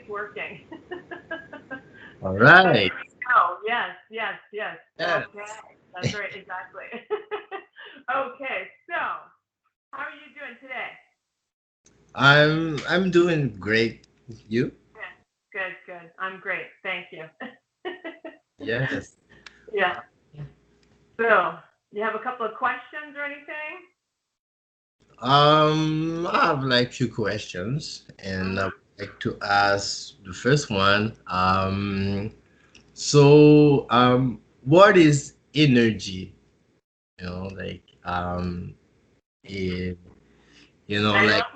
working. All So right. here we go. Yes, yes, yes. Yeah. Okay. That's right, exactly. Okay, so how are you doing today? I'm doing great. You? Good, good, good. I'm great. Thank you. Yes. Yeah. So, you have a couple of questions or anything? I have like few questions, and I would Mm-hmm. like to ask the first one. What is energy? You know, like eh, I like know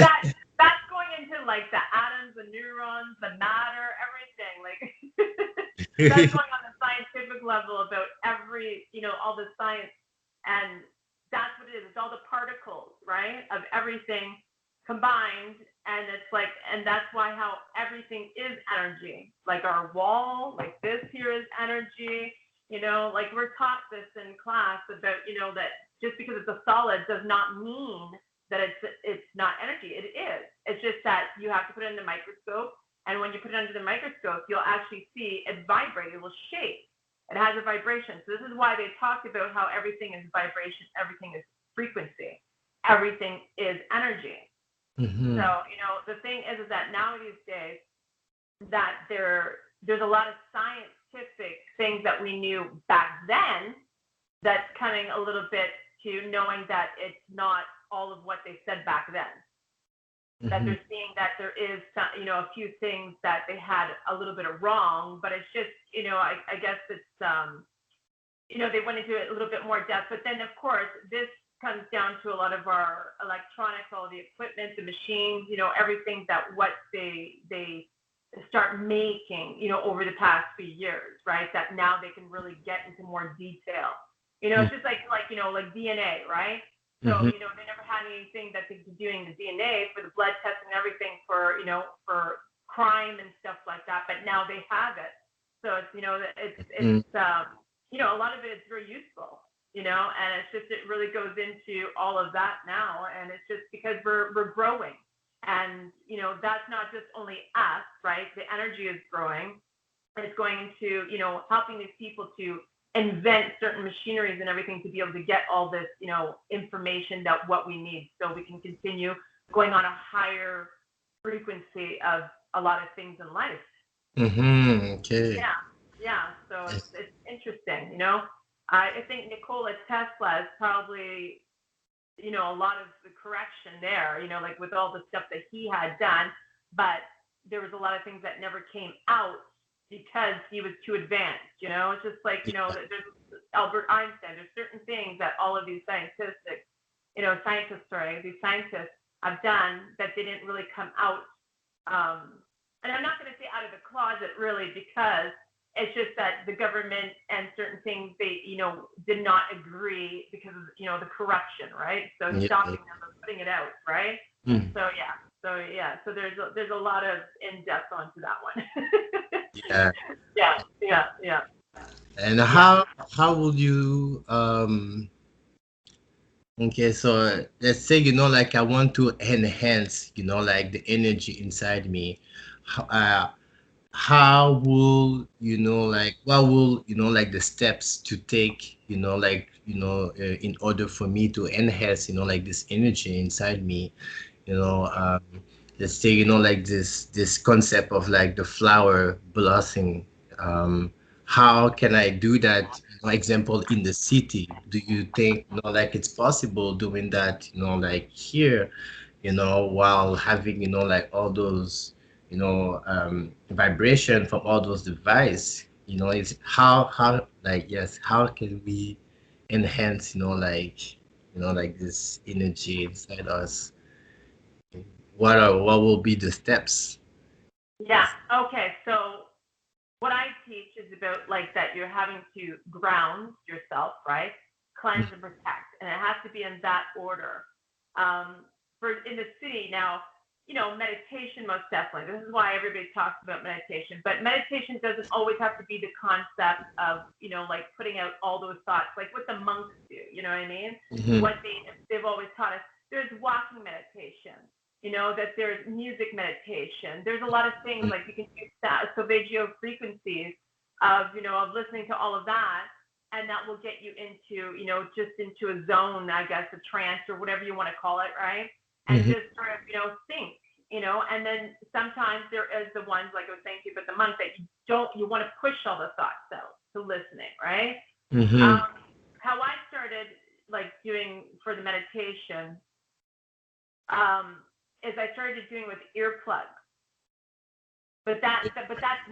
that that's going into like the atoms, the neurons, the matter, everything. Like that's going on the scientific level about all the science, and that's what it is. It's all the particles, right, of everything combined, and it's like, and that's why how everything is energy. Like our wall, like this here is energy. Like we're taught this in class about that just because it's a solid does not mean that it's not energy. It is. It's just that you have to put it in the microscope, and when you put it under the microscope, you'll actually see it vibrate. It will shake. It has a vibration. So this is why they talked about how everything is vibration, everything is frequency, everything is energy. So hmm the thing is that now these days that there's a lot of scientific things that we knew back then that's coming a little bit to knowing that it's not all of what they said back then. That hmm they're seeing that there is some, a few things that they had a little bit of wrong, but it's just, I guess it's, they went into it a little bit more depth. But then, of course, this comes down to a lot of our electronics, all the equipment, the machines, everything that what they start making, over the past few years, right? That now they can really get into more detail. It's just like DNA, right? So, hmm they never had anything that they could be doing the DNA for the blood test and everything for crime and stuff like that. But now they have it. So a lot of it is very useful, and it's just, it really goes into all of that now. And it's just because we're growing. And, that's not just only us, right? The energy is growing. It's going into, helping these people to invent certain machineries and everything to be able to get all this, information that what we need so we can continue going on a higher frequency of a lot of things in life. Okay. Yeah, yeah. So it's Yes. it's interesting. I think Nikola Tesla is probably a lot of the correction there. Like with all the stuff that he had done, but there was a lot of things that never came out because he was too advanced. It's just like there's Albert Einstein. There's certain things that all of these these scientists have done that they didn't really come out, and I'm not going to say out of the closet really, because it's just that the government and certain things they did not agree because of the corruption, right? So Yeah. stopping them from putting it out, right? Mm. So there's a lot of in depth onto that one. Yeah. Yeah, yeah, yeah, And yeah. how will you okay, so let's say, like I want to enhance, like the energy inside me. How, how will, like what will, like the steps to take, in order for me to enhance, like this energy inside me, you know, um, let's say, like this concept of like the flower blossoming. How can I do that? Example in the city. Do you think, like it's possible doing that, like here, while having, like all those, vibration from all those device, is how like yes, how can we enhance, like this energy inside us? What will be the steps? Yeah. Okay. So what I teach is about like that you're having to ground yourself, right? Cleanse and protect, and it has to be in that order. For in the city now, meditation most definitely. This is why everybody talks about meditation, but meditation doesn't always have to be the concept of like putting out all those thoughts, like what the monks do. You know what I mean? Mm-hmm. What they've always taught us. There's walking meditation. that there's music meditation. There's a lot of things like you can use Solfeggio frequencies of listening to all of that, and that will get you into just into a zone, I guess, a trance or whatever you want to call it, right? And Mm-hmm. just sort of think, and then sometimes there is the ones like I was saying to you, but the month that you want to push all the thoughts out to listening, right? Mm-hmm. How I started like doing for the meditation is I started doing with earplugs. But that's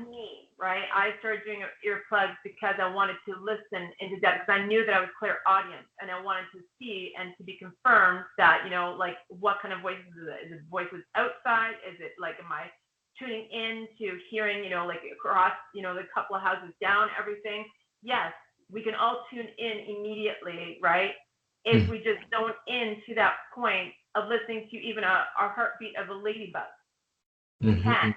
me, right? I started doing earplugs because I wanted to listen into depth, because I knew that I was clairaudient, and I wanted to see and to be confirmed that like what kind of voices is it? Is it voices outside? Is it like, am I tuning in to hearing like across the couple of houses down, everything? Yes, we can all tune in immediately, right? If we just zone into that point of listening to even our heartbeat of a ladybug, we can.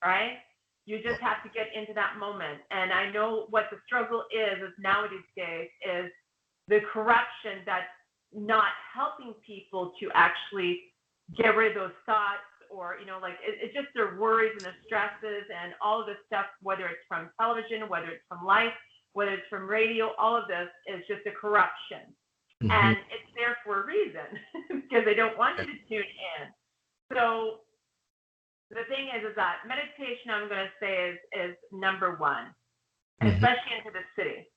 Right? You just have to get into that moment. And I know what the struggle is nowadays days is the corruption that's not helping people to actually get rid of those thoughts, or like it's just their worries and their stresses and all of this stuff, whether it's from television, whether it's from life, whether it's from radio, all of this is just a corruption. And it's there for a reason because they don't want you to tune in. So the thing is that meditation, I'm going to say, is number one, especially into the city.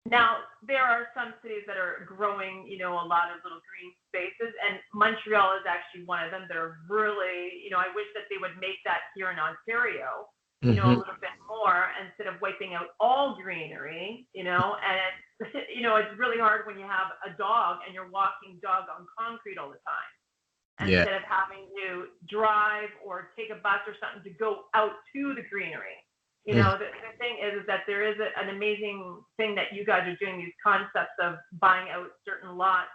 Now, there are some cities that are growing, a lot of little green spaces, and Montreal is actually one of them. They're really, I wish that they would make that here in Ontario, a little bit more instead of wiping out all greenery, and it's, it's really hard when you have a dog and you're walking dog on concrete all the time. Yeah. Instead of having to drive or take a bus or something to go out to the greenery. The thing is that there is an amazing thing that you guys are doing, these concepts of buying out certain lots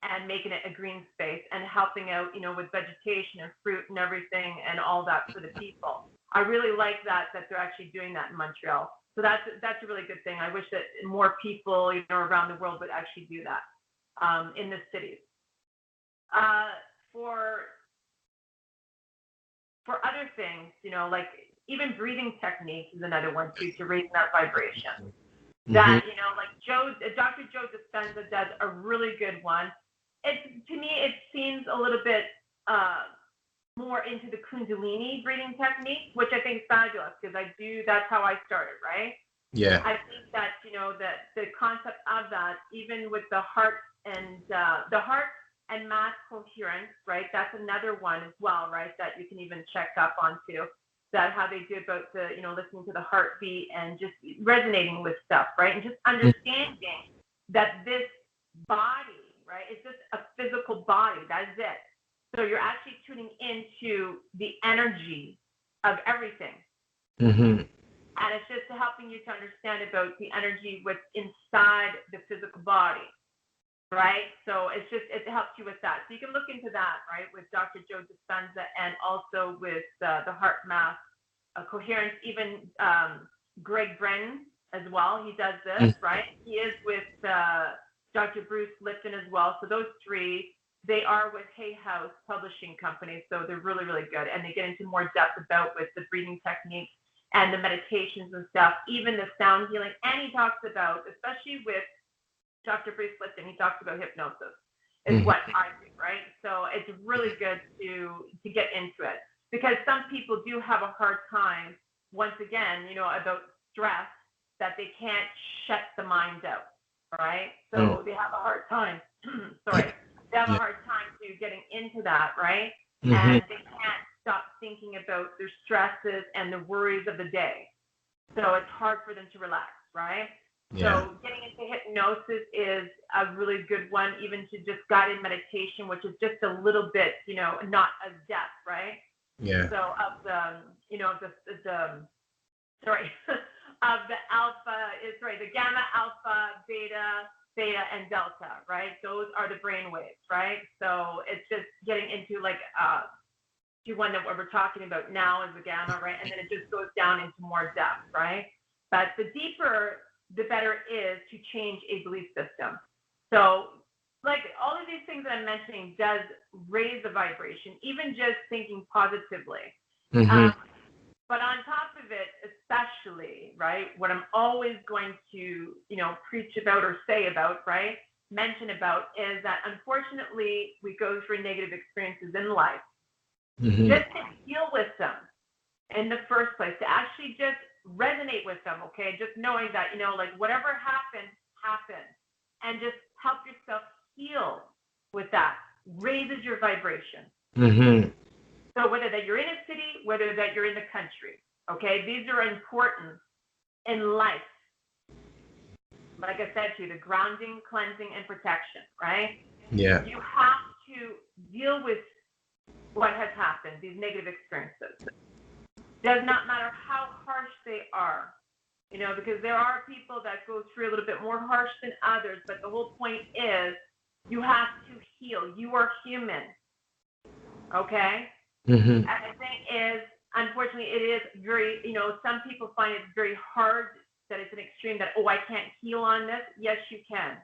and making it a green space and helping out, with vegetation and fruit and everything and all that for the people. I really like that they're actually doing that in Montreal. So that's a really good thing. I wish that more people, around the world would actually do that in the cities. For other things, like even breathing techniques is another one too, to raise that vibration. That like Dr. Joe Dispenza does a really good one. To me, it seems a little bit more into the Kundalini breathing technique, which I think is fabulous because that's how I started, right? Yeah. I think that that the concept of that, even with the heart and mass coherence, right? That's another one as well, right? That you can even check up onto. That how they do about the listening to the heartbeat and just resonating with stuff, right? And just understanding that this body, right, is just a physical body. That's it. So you're actually tuning into the energy of everything. And it's just helping you to understand about the energy what's inside the physical body, right? So it helps you with that. So you can look into that, right, with Dr. Joe Dispenza and also with the heart math coherence. Even Greg Brennan as well, he does this, right? He is with Dr. Bruce Lipton as well. So those three, they are with Hay House Publishing Company. So they're really, really good. And they get into more depth about with the breathing techniques and the meditations and stuff, even the sound healing. And he talks about, especially with Dr. Bruce Lipton, he talks about hypnosis is what I do, right? So it's really good to get into it because some people do have a hard time, once again, about stress, that they can't shut the mind out, right? So they have a hard time, they have a hard time to getting into that, right? And they can't stop thinking about their stresses and the worries of the day. So it's hard for them to relax, right? So getting into hypnosis is a really good one, even to just guided meditation, which is just a little bit, not as depth, right? Yeah. So of the, of the alpha, the gamma, alpha, beta, and delta, right? Those are the brain waves, right? So it's just getting into like the one that we're talking about now is the gamma, right? And then it just goes down into more depth, right? But the deeper, the better it is to change a belief system. So like all of these things that I'm mentioning does raise the vibration, even just thinking positively. Mm-hmm. But on top of it, especially, right, what I'm always going to, preach about or say about, right, mention about is that unfortunately we go through negative experiences in life. Mm-hmm. Just to deal with them in the first place, to actually just resonate with them, okay? Just knowing that, like whatever happened, happened. And just help yourself heal with that. Raises your vibration. Mm-hmm. So whether that you're in a city, whether that you're in the country, okay? These are important in life. Like I said to you, the grounding, cleansing, and protection, right? Yeah. You have to deal with what has happened, these negative experiences. Does not matter how harsh they are, because there are people that go through a little bit more harsh than others, but the whole point is you have to heal. You are human, okay? Mm-hmm. And the thing is, unfortunately, it is very, some people find it very hard that it's an extreme that, I can't heal on this. Yes, you can.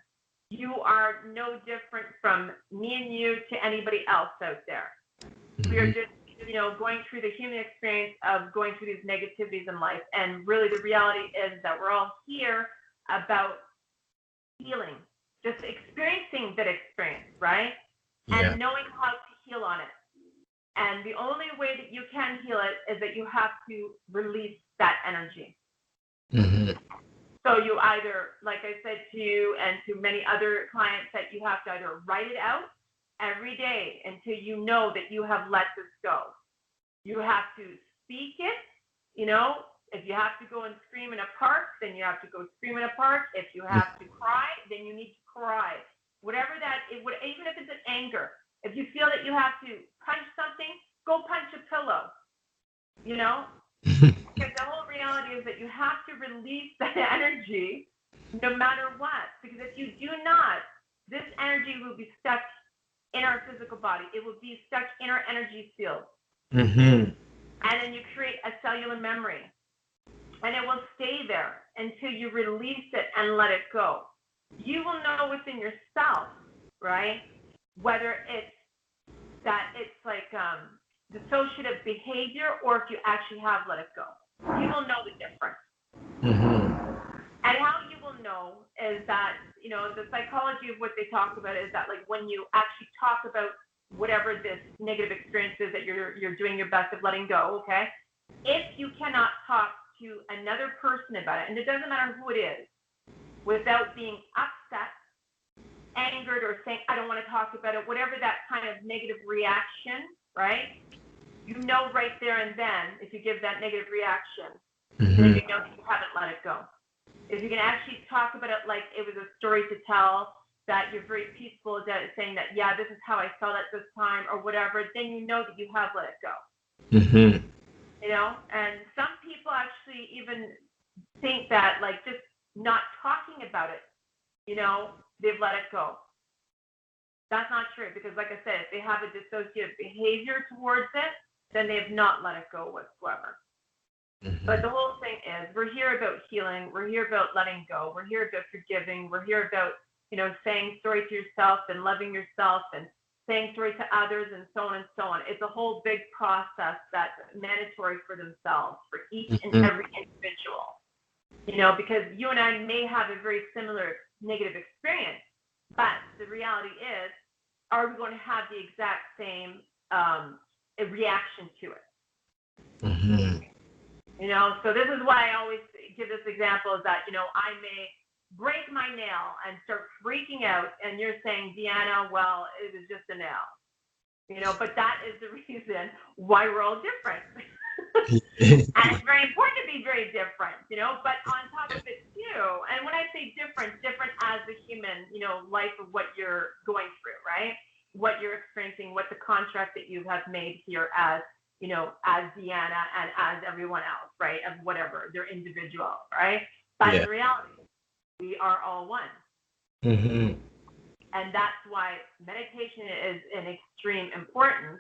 You are no different from me and you to anybody else out there. We are just, going through the human experience of going through these negativities in life. And really the reality is that we're all here about healing, just experiencing that experience, right? Yeah. And knowing how to heal on it. And the only way that you can heal it is that you have to release that energy. Mm-hmm. So you either, like I said to you and to many other clients, that you have to either write it out every day until you know that you have let this go. You have to speak it, if you have to go and scream in a park, then you have to go scream in a park. If you have to cry, then you need to cry. Whatever that is, even if it's an anger, if you feel that you have to punch something, go punch a pillow, because the whole reality is that you have to release that energy no matter what. Because if you do not, this energy will be stuck in our physical body. It will be stuck in our energy field. Mm-hmm. And then you create a cellular memory. And it will stay there until you release it and let it go. You will know within yourself, right, whether it's like dissociative behavior or if you actually have let it go. You will know the difference. Mm-hmm. And how you will know is that, the psychology of what they talk about is that, like, when you actually talk about whatever this negative experience is that you're doing your best of letting go, okay? If you cannot talk to another person about it, and it doesn't matter who it is, without being upset, angered, or saying, I don't want to talk about it, whatever that kind of negative reaction, right? You know right there and then, if you give that negative reaction, then you know that you haven't let it go. If you can actually talk about it like it was a story to tell, that you're very peaceful about it, saying that, yeah, this is how I felt at this time or whatever, then you know that you have let it go. Mm-hmm. And some people actually even think that, like, just not talking about it, they've let it go. That's not true, because like I said, if they have a dissociative behavior towards it, then they have not let it go whatsoever. Mm-hmm. But the whole thing is, we're here about healing. We're here about letting go. We're here about forgiving. We're here about, saying sorry to yourself and loving yourself and saying sorry to others and so on and so on. It's a whole big process that's mandatory for themselves, for each and every individual. Because you and I may have a very similar negative experience, but the reality is, are we going to have the exact same reaction to it? Mm-hmm. So this is why I always give this example, is that, I may break my nail and start freaking out, and you're saying, Deanna, well, it was just a nail. But that is the reason why we're all different. And it's very important to be very different, but on top of it too, and when I say different as the human, life of what you're going through, right? What you're experiencing, what the contract that you have made here as, as Deanna and as everyone else, right? Of whatever, they're individual, right? But in reality, we are all one. Mm-hmm. And that's why meditation is an extreme importance,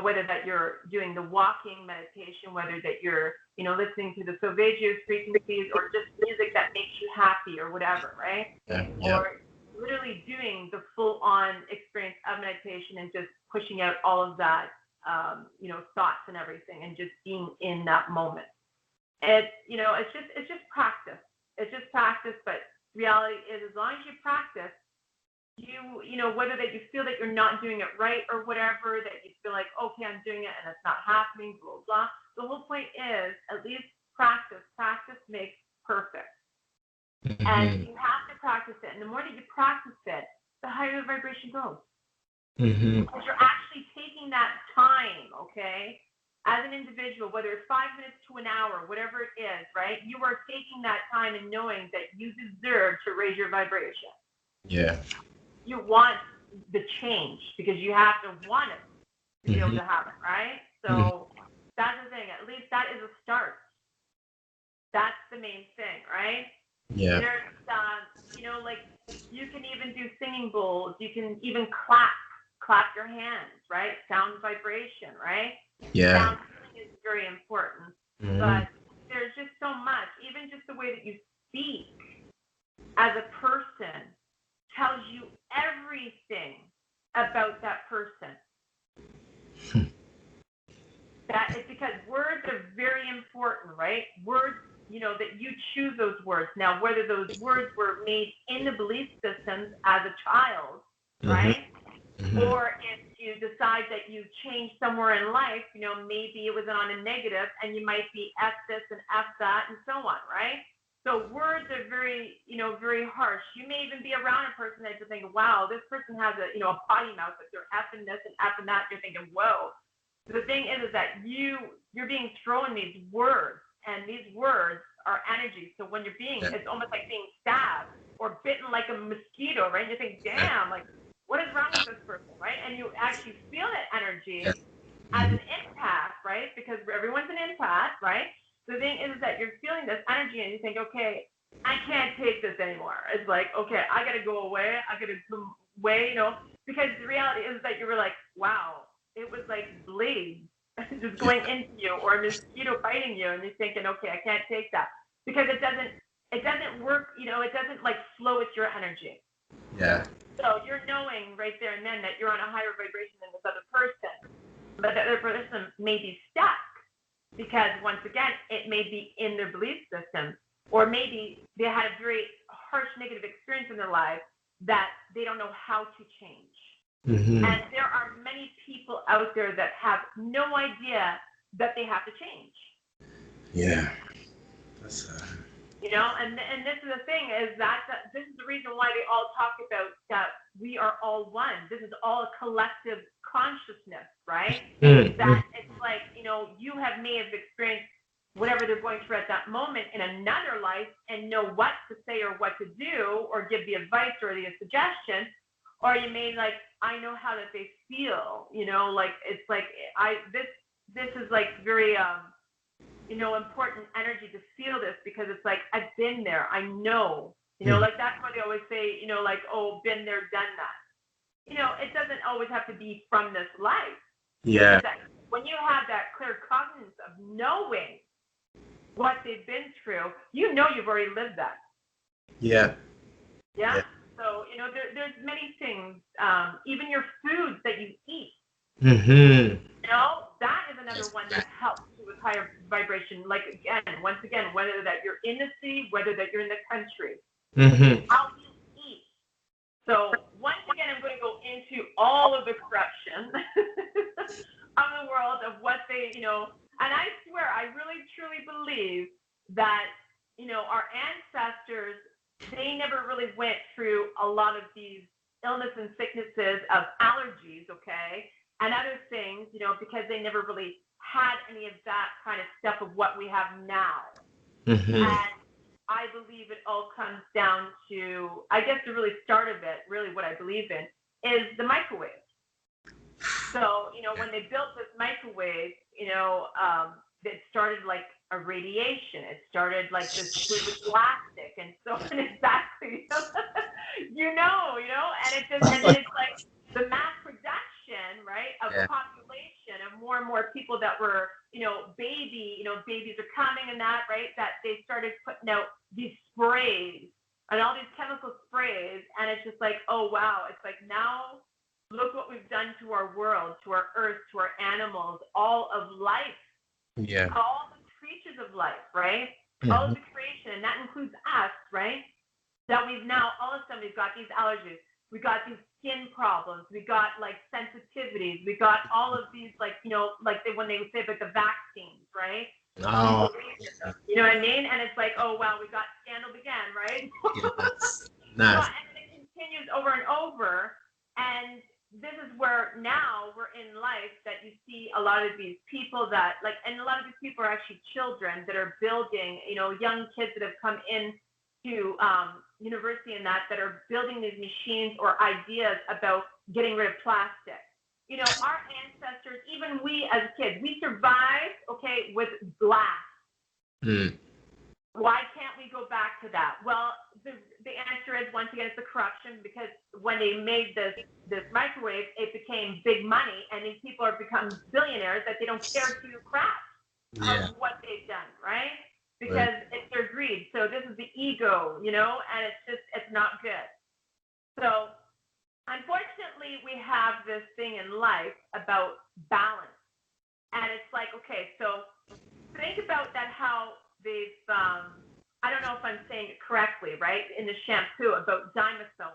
whether that you're doing the walking meditation, whether that you're, listening to the Solfeggio frequencies or just music that makes you happy or whatever, right? Yeah. Or literally doing the full-on experience of meditation and just pushing out all of that, thoughts and everything, and just being in that moment. It's just practice. It's just practice, but reality is, as long as you practice, whether that you feel that you're not doing it right or whatever, that you feel like, okay, I'm doing it and it's not happening, blah, blah. The whole point is, at least practice. Practice makes perfect. And Mm-hmm. you have to practice it. And the more that you practice it, the higher the vibration goes. Mm-hmm. Because you're actually taking that time, okay? As an individual, whether it's 5 minutes to an hour, whatever it is, right? You are taking that time and knowing that you deserve to raise your vibration. Yeah. You want the change because you have to want it to be able Mm-hmm. to have it, right? Mm-hmm. So that's the thing. At least that is a start. That's the main thing, right? Yeah. There's, like you can even do singing bowls. You can even clap your hands, right? Sound vibration, right? Yeah. Sound healing is very important, Mm-hmm. but there's just so much. Even just the way that you speak as a person tells you everything about that person. That is because words are very important, right? Words, that you choose those words. Now, whether those words were made in the belief systems as a child, Mm-hmm. right? Mm-hmm. Or if you decide that you changed somewhere in life, maybe it was on a negative and you might be F this and F that and so on, right? So words are very, very harsh. You may even be around a person that you're thinking, wow, this person has a potty mouth, but they're effing this and effing that. You're thinking, whoa. The thing is that you're being thrown these words, and these words are energy. So when Yeah. it's almost like being stabbed or bitten like a mosquito, right? You think, Yeah. damn, like, what is wrong with this person, right? And you actually feel that Yeah. energy as Mm-hmm. an empath, right? Because everyone's an empath, right? The thing is that you're feeling this energy and you think, okay, I can't take this anymore. It's like, okay, I got to go away. I got to come away, because the reality is that you were like, wow, it was like blades just Yeah. going into you or a mosquito biting you. And you're thinking, okay, I can't take that because it doesn't work, it doesn't like flow with your energy. Yeah. So you're knowing right there and then that you're on a higher vibration than this other person, but the other person may be stuck because once again, it may be in their belief system, or maybe they had a very harsh negative experience in their life that they don't know how to change. Mm-hmm. And there are many people out there that have no idea that they have to change. Yeah. That's And this is the thing is that this is the reason why they all talk about that we are all one. This is all a collective consciousness, right? mm-hmm. That it's like, may have experienced whatever they're going through at that moment in another life and know what to say or what to do or give the advice or the suggestion. Or you may like, I know how that they feel, like it's like this is like very important energy to feel this because it's like I've been there. I know. Mm-hmm. Like that's why they always say, like, oh, been there, done that. It doesn't always have to be from this life. It's Yeah. just that when you have that clear cognizance of knowing what they've been through, you've already lived that. Yeah. Yeah. Yeah. So, there's many things, even your foods that you eat, Mm-hmm. that is another Yes. one that helps you with higher vibration. Like once again, whether that you're in the city, whether that you're in the country, Mm-hmm. how you eat. So once again, I'm going to go into all of the corruption of the world of what and I swear, I really truly believe that, our ancestors, they never really went through a lot of these illness and sicknesses of allergies, okay, and other things, because they never really had any of that kind of stuff of what we have now. Mm-hmm. And I believe it all comes down to, I guess the really start of it, really what I believe in, is the microwave. So, Yeah. when they built this microwave, it started like a radiation. It started like this fluid plastic and so on exactly. And and then it's like the mass production, right, of Yeah. population of more and more people that were, babies are coming and that, right, that they started putting out these sprays and all these chemical phrase, and it's just like, oh wow, it's like now look what we've done to our world, to our earth, to our animals, all of life, Yeah. all the creatures of life, right? All of Mhm. the creation, and that includes us, right? That we've now all of a sudden we've got these allergies, we got these skin problems, we got like sensitivities, we got all of these like like when they would say about the vaccines, right? Oh, People, you know what I mean? And it's like, oh wow, we got scandaled again, right? yes. So Nice. and it continues over and over, and this is where now we're in life that you see a lot of these people that like, and a lot of these people are actually children that are building, young kids that have come in to university and that are building these machines or ideas about getting rid of plastic. Our ancestors, even we as kids, we survived, okay, with glass. Mm. Why can't we go back to that? Well, the answer is once again it's the corruption, because when they made this microwave, it became big money, and these people are become billionaires that they don't care two crap Yeah. of what they've done, right? Right. Because it's their greed. So this is the ego, and it's not good. So unfortunately, we have this thing in life about balance, and it's like, okay, so think about that, how they've I don't know if I'm saying it correctly, right? In the shampoo about dimethone,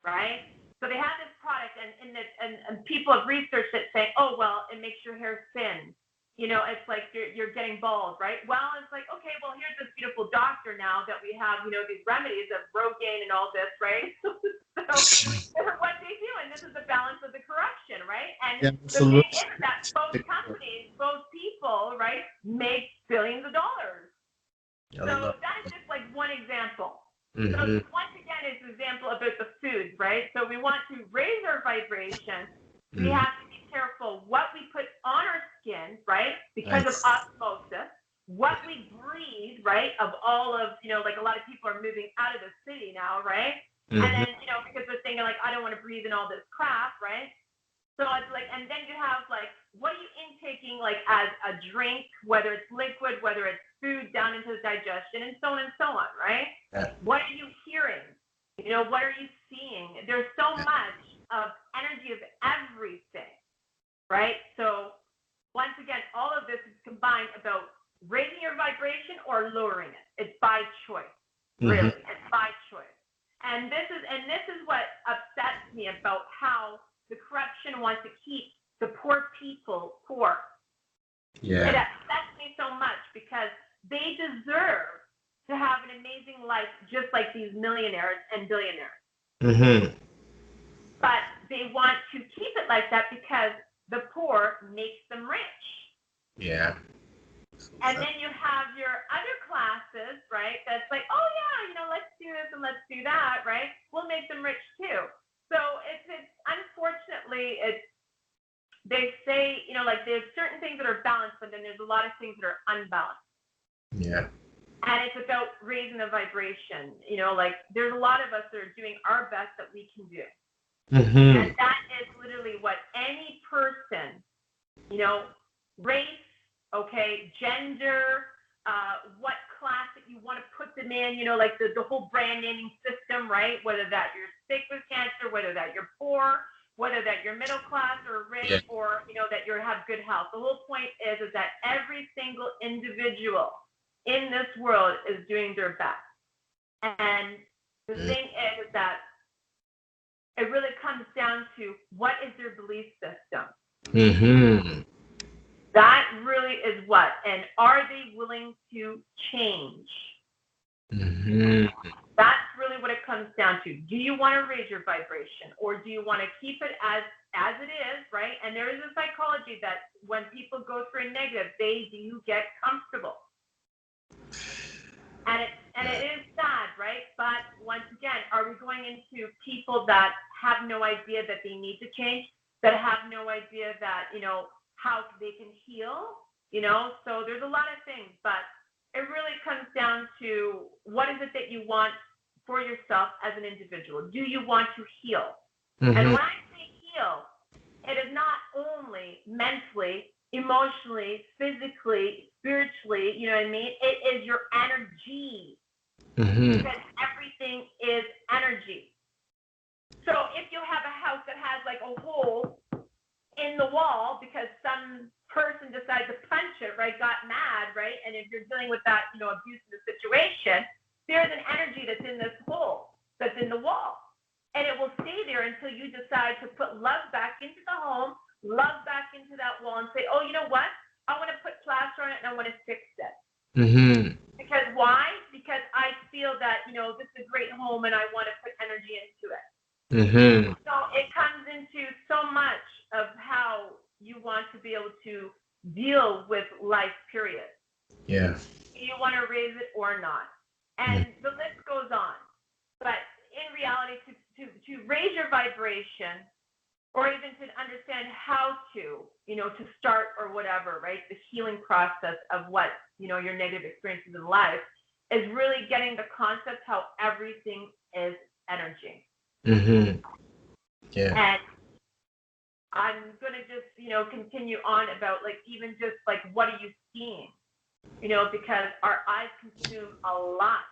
right? So they have this product, and people have researched it saying, oh well, it makes your hair thin. It's like you're getting bald, right? Well, it's like, okay, well, here's this beautiful doctor now that we have, these remedies of Rogaine and all this, right? So this is what they do, and this is the balance of the corruption, right? And Yeah, the thing absolutely. is that both companies, both people, right, make billions of dollars. I love So that is just like one example. it. So Mm-hmm. once again, it's an example about the foods, right? So we want to raise our vibration. We Mm-hmm. have to be careful what we put on our skin, right? Because of Nice. osmosis. What we breathe, right? Of all of, like a lot of people are moving out of the city now, right? And Mm-hmm. then, because they're thinking like, I don't want to breathe in all this crap, right? So it's like, and then you have like, what are you intaking like as a drink, whether it's liquid, whether it's food down into the digestion, and so on, right? Yeah. What are you hearing? What are you seeing? There's so much of energy of everything, right? So once again, all of this is combined about raising your vibration or lowering it. It's by choice, Mm-hmm. really. It's by choice. And this is what upsets me about how the corruption wants to keep the poor people poor. It Yeah. upsets me so much because they deserve to have an amazing life just like these millionaires and billionaires. Mm-hmm. But they want to keep it like that because the poor makes them rich. Yeah. And then you have your other classes, right? That's like, oh yeah, let's do this and let's do that, right? We'll make them rich too. So it's unfortunately it's they say, like there's certain things that are balanced, but then there's a lot of things that are unbalanced. Yeah. And it's about raising the vibration. Like there's a lot of us that are doing our best that we can do. Mm-hmm. And that is literally what any person, race, okay, gender, what class that you want to put them in, like the whole brand naming system, right? Whether that you're sick with cancer, whether that you're poor, whether that you're middle class or rich, Yeah. or, that you have good health. The whole point is that every single individual in this world is doing their best. And the thing is that it really comes down to what is their belief system. Mm-hmm. That really is what. And are they willing to change? Mm-hmm. That's really what it comes down to. Do you want to raise your vibration, or do you want to keep it as it is, right? And there is a psychology that when people go through a negative, they do get comfortable. And it is sad, right? But once again, are we going into people that have no idea that they need to change, that have no idea that, how they can heal, So there's a lot of things, but it really comes down to what is it that you want for yourself as an individual? Do you want to heal? Mm-hmm. And when I say heal, it is not only mentally, emotionally, physically, spiritually, you know what I mean? It is your energy. Mm-hmm. because everything is energy. So if you have a house that has like a hole in the wall because some person decided to punch it, right? Got mad, right? And if you're dealing with that, abusive situation, there's an energy that's in this hole, that's in the wall. And it will stay there until you decide to put love back into the home, love back into that wall, and say, oh, you know what? I want to put plaster on it and I want to fix it. Mm-hmm. Because why? Because I feel that, this is a great home and I want to put energy into it. Mm-hmm. So it comes into so much of how you want to be able to deal with life, period. Yeah. Do you want to raise it or not? Mm. And the list goes on. But in reality, to raise your vibration or even to understand how to start or whatever, right? The healing process of what, your negative experiences in life is really getting the concept how everything is energy. Mm-hmm. Yeah. And I'm going to just, continue on about like even just like what are you seeing? Because our eyes consume a lot.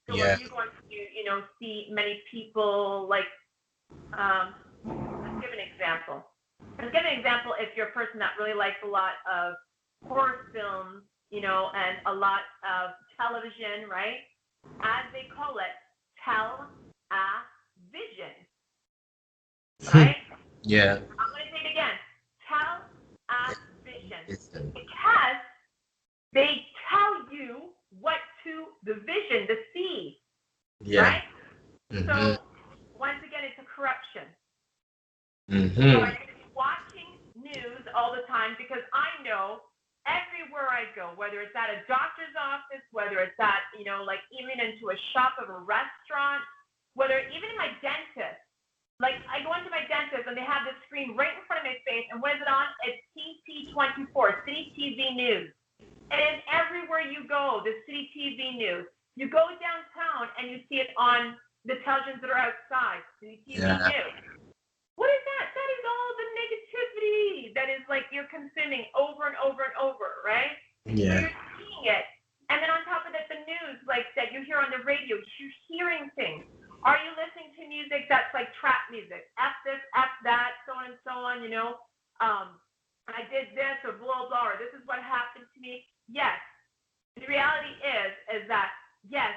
So are Yeah. you going to, see many people like, let's give an example. Let's give an example if you're a person that really likes a lot of horror films, and a lot of television, right? As they call it, vision, right? Yeah. I'm going to say it again. Vision. Listen. Because they tell you what the vision, to see, Yeah. right? Mm-hmm. So, once again, it's a corruption. So, Mm-hmm. I could be watching news all the time because I know everywhere I go, whether it's at a doctor's office, whether it's at, like even into a shop of a restaurant, whether even in my dentist, like I go into my dentist and they have this screen right in front of my face, and what is it on? It's TT24, City TV News. It is everywhere you go, the City TV News. You go downtown and you see it on the televisions that are outside, City TV Yeah. News. What is that? That is all the negativity that is like you're consuming over and over and over, right? So Yeah. you're seeing it. And then on top of that, the news, like that you hear on the radio, you're hearing things. Are you listening to music that's like trap music? F this, F that, so on and so on, I did this or blah, blah, or this is what happened to me. Yes. The reality is that, yes,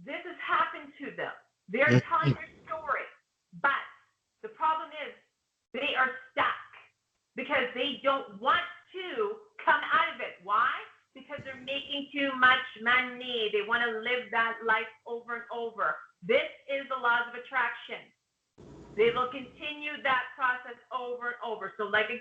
this has happened to them. They're telling their story. But the problem is they are stuck because they don't want to come out of it. Why? Because they're making too much money. They want to live that life over and over. This is the laws of attraction. They will continue that process over and over. So like I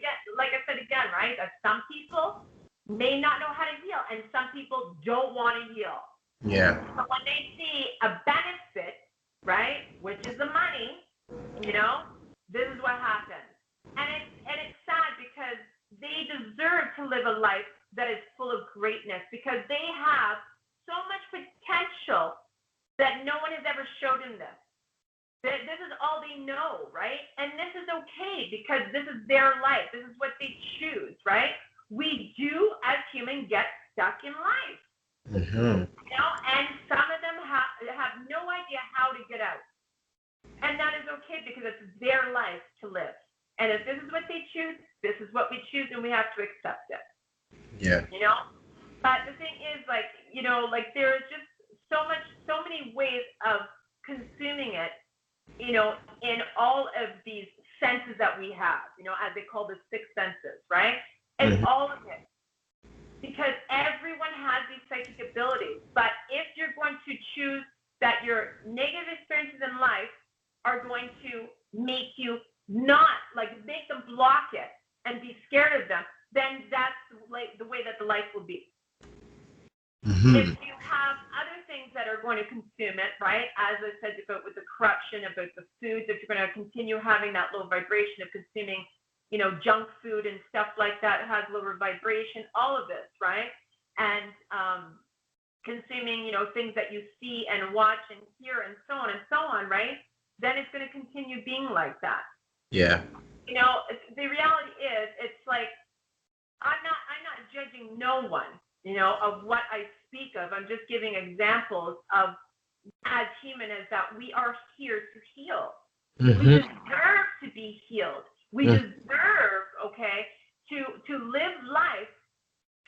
said again, right? That some people may not know how to heal and some people don't want to heal. Yeah. But when they see a benefit, right, which is the money, this is what happens. And it's sad because they deserve to live a life that is full of greatness because they have so much potential that no one has ever showed in them. This is all they know, right? And this is okay because this is their life. This is what they choose, right? We do, as humans, get stuck in life, Mm-hmm. and some of them have no idea how to get out. And that is okay because it's their life to live. And if this is what they choose, this is what we choose, and we have to accept it, Yeah. you know? But the thing is, like, like there is just so many ways of consuming it, in all of these senses that we have, as they call the six senses, right? It's Mm-hmm. all of it. Because everyone has these psychic abilities. But if you're going to choose that your negative experiences in life are going to make you not, like, make them block it and be scared of them, then that's like the way that the life will be. If Mm-hmm. you have other things that are going to consume it, right? As I said about with the corruption, about the foods, if you're going to continue having that low vibration of consuming, junk food and stuff like that has lower vibration, all of this, right? And consuming, things that you see and watch and hear and so on, right? Then it's going to continue being like that. Yeah. The reality is, it's like I'm not judging no one, of what I speak of. I'm just giving examples of as human is that we are here to heal. We Mm-hmm. deserve to be healed. We deserve, okay, to live life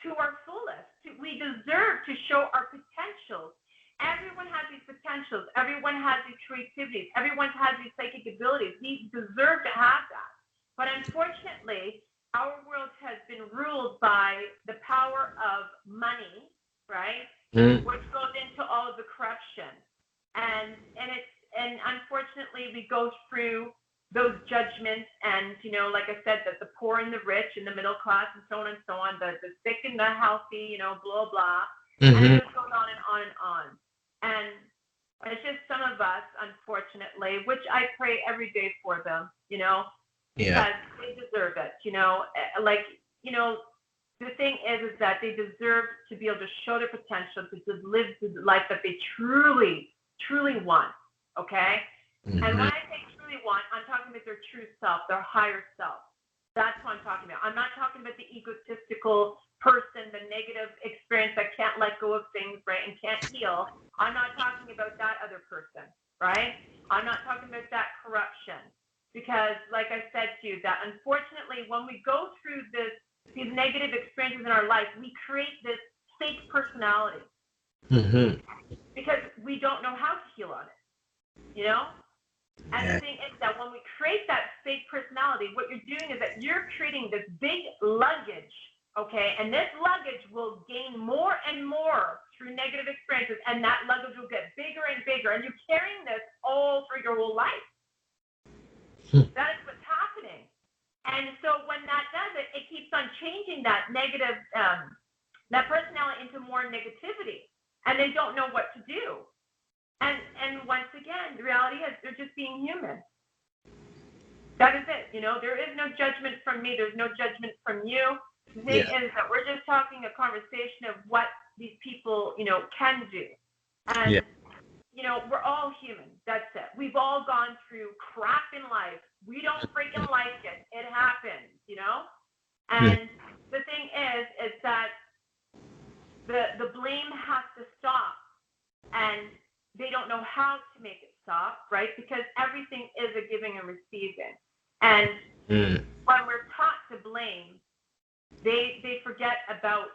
to our fullest. We deserve to show our potentials. Everyone has these potentials. Everyone has these creativities. Everyone has these psychic abilities. We deserve to have that. But unfortunately, our world has been ruled by the power of money, right? Mm-hmm. Which goes into all of the corruption. And unfortunately we go through those judgments, and like I said, that the poor and the rich and the middle class and so on and so on, the sick and the healthy, blah blah, and it Mm-hmm. just goes on and on and on. And it's just some of us, unfortunately, which I pray every day for them, Yeah. because they deserve it. Like, the thing is that they deserve to be able to show their potential, to live the life that they truly, truly want. Okay. And Mm-hmm. when I say truly want, I'm talking about their true self, their higher self. That's what I'm talking about. I'm not talking about the egotistical person, the negative experience that can't let go of things, right, and can't heal. I'm not talking about that other person, right? I'm not talking about that corruption. Because, like I said to you, that unfortunately, when we go through these negative experiences in our life, we create this fake personality Mm-hmm. because we don't know how to heal on it, you know? And the Yeah. thing is that when we create that fake personality, what you're doing is that you're creating this big luggage, okay? And this luggage will gain more and more through negative experiences, and that luggage will get bigger and bigger. And you're carrying this all through your whole life. That is what's happening. And so when that does it, it keeps on changing that negative, that personality into more negativity, and they don't know what to do. And once again, the reality is they're just being human. That is it. There is no judgment from me. There's no judgment from you. The thing Yeah. is that we're just talking a conversation of what these people, can do. Yeah. And, we're all human. That's it. We've all gone through crap in life. We don't freaking like it. It happens. Mm. And the thing is that the blame has to stop. And they don't know how to make it stop, right? Because everything is a giving and receiving. And Mm. when we're taught to blame, they forget about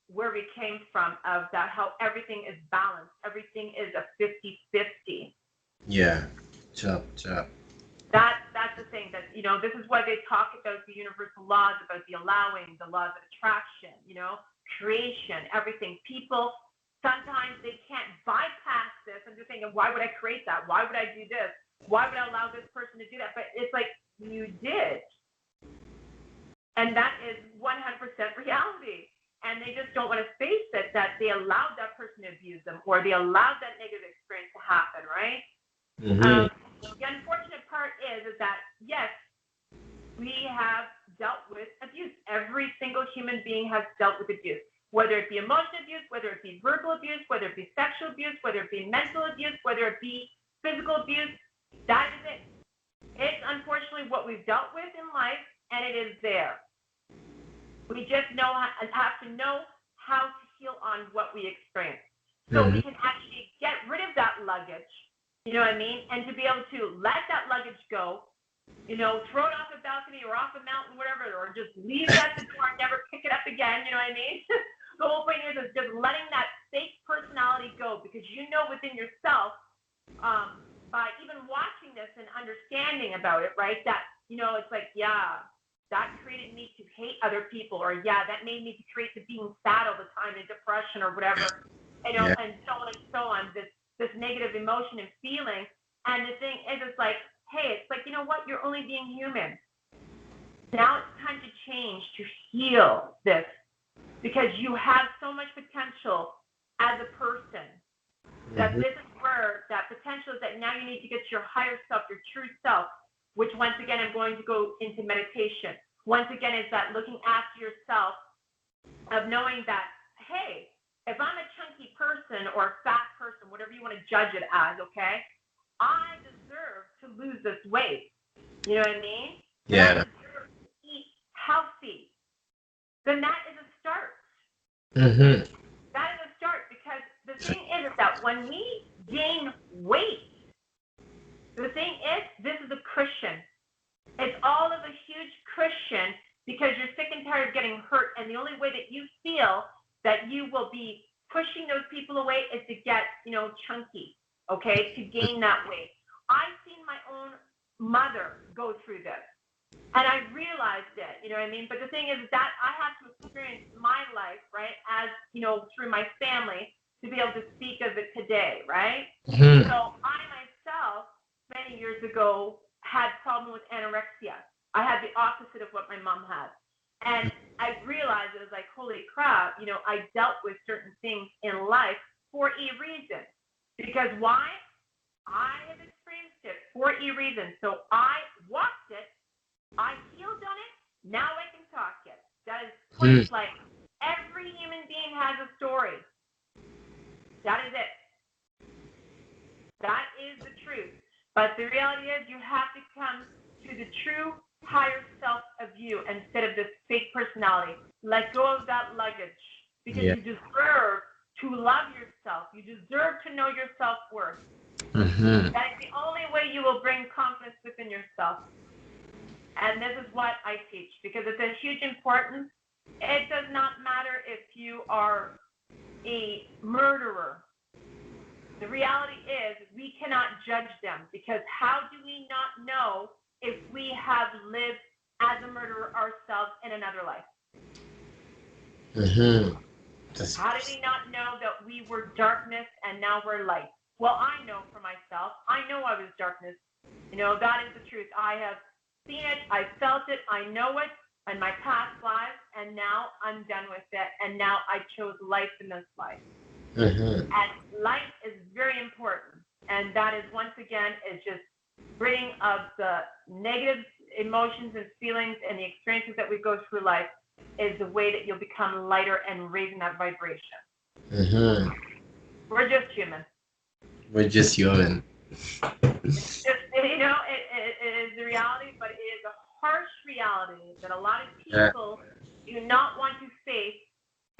where we came from, of that, how everything is balanced. Everything is a 50-50. Yeah. Chop, chop. That's the thing, that this is why they talk about the universal laws, about the allowing, the laws of attraction, creation, everything. People sometimes they can't bypass this, and they're thinking, why would I create that? Why would I do this? Why would I allow this person to do that? But it's like, you did. And that is 100% reality. And they just don't want to face it, that they allowed that person to abuse them, or they allowed that negative experience to happen, right? Mm-hmm. The unfortunate part is that, yes, we have dealt with abuse. Every single human being has dealt with abuse, whether it be emotional abuse, whether it be verbal abuse, whether it be sexual abuse, whether it be mental abuse, whether it be physical abuse. That is it. It's unfortunately what we've dealt with in life, and it is there. We just have to know how to heal on what we experience, so Mm-hmm. we can actually get rid of that luggage. You know what I mean? And to be able to let that luggage go, throw it off a balcony or off a mountain, whatever, or just leave it at the door and never pick it up again. You know what I mean? The whole point is just letting that fake personality go, because within yourself, by even watching this and understanding about it, right? That it's like, yeah, that created me to hate other people, or yeah, that made me to create to being sad all the time and depression or whatever, Yeah. and so on and so on. This negative emotion and feeling. And the thing is, it's like, hey, it's like, you know what? You're only being human. Now it's time to change, to heal this, because you have so much potential as a person, that Mm-hmm. this is where that potential is, that now you need to get to your higher self, your true self, which once again, I'm going to go into meditation. Once again, is that looking after yourself, of knowing that, hey, if I'm a chunky person or a fat person, whatever you want to judge it as, okay, I deserve to lose this weight. You know what I mean? And I Yeah. deserve to eat healthy. Then that is a start. Mm-hmm. That is a start, because the thing is that when we gain weight. The thing is, this is a cushion. It's all of a huge cushion because you're sick and tired of getting hurt, and the only way that you feel that you will be pushing those people away is to get, chunky, okay, to gain that weight. I've seen my own mother go through this, and I realized it, you know what I mean? But the thing is that I had to experience my life, right, as, through my family to be able to speak of it today, right? Mhm. So I myself, many years ago, had problem with anorexia. I had the opposite of what my mom had. And I realized it was like, holy crap, I dealt with certain things in life for a reason. Because why? I have experienced it for a reason. So I walked it, I healed on it, now I can talk it. That is Mhm. point blank. Every human being has a story. That is it. That is the truth. But the reality is you have to come to the true higher self of you instead of this fake personality. Let go of that luggage because Yeah. you deserve to love yourself. You deserve to know your self-worth. Mhm. That is the only way you will bring confidence within yourself. And this is what I teach because it's a huge importance. It does not matter if you are a murderer. The reality is we cannot judge them because how do we not know if we have lived as a murderer ourselves in another life? Mhm. How do we not know that we were darkness and now we're light? Well, I know for myself. I know I was darkness. That is the truth. I have seen it. I felt it. I know it in my past lives, and now I'm done with it. And now I chose life in this life. Mhm. And light is very important. And that is, once again, is just ridding of the negative emotions and feelings and the experiences that we go through life is the way that you'll become lighter and raising that vibration. Mhm. We're just human. We're just human. It's just, it is the reality, but it is a harsh reality that a lot of Yeah. people do not want to face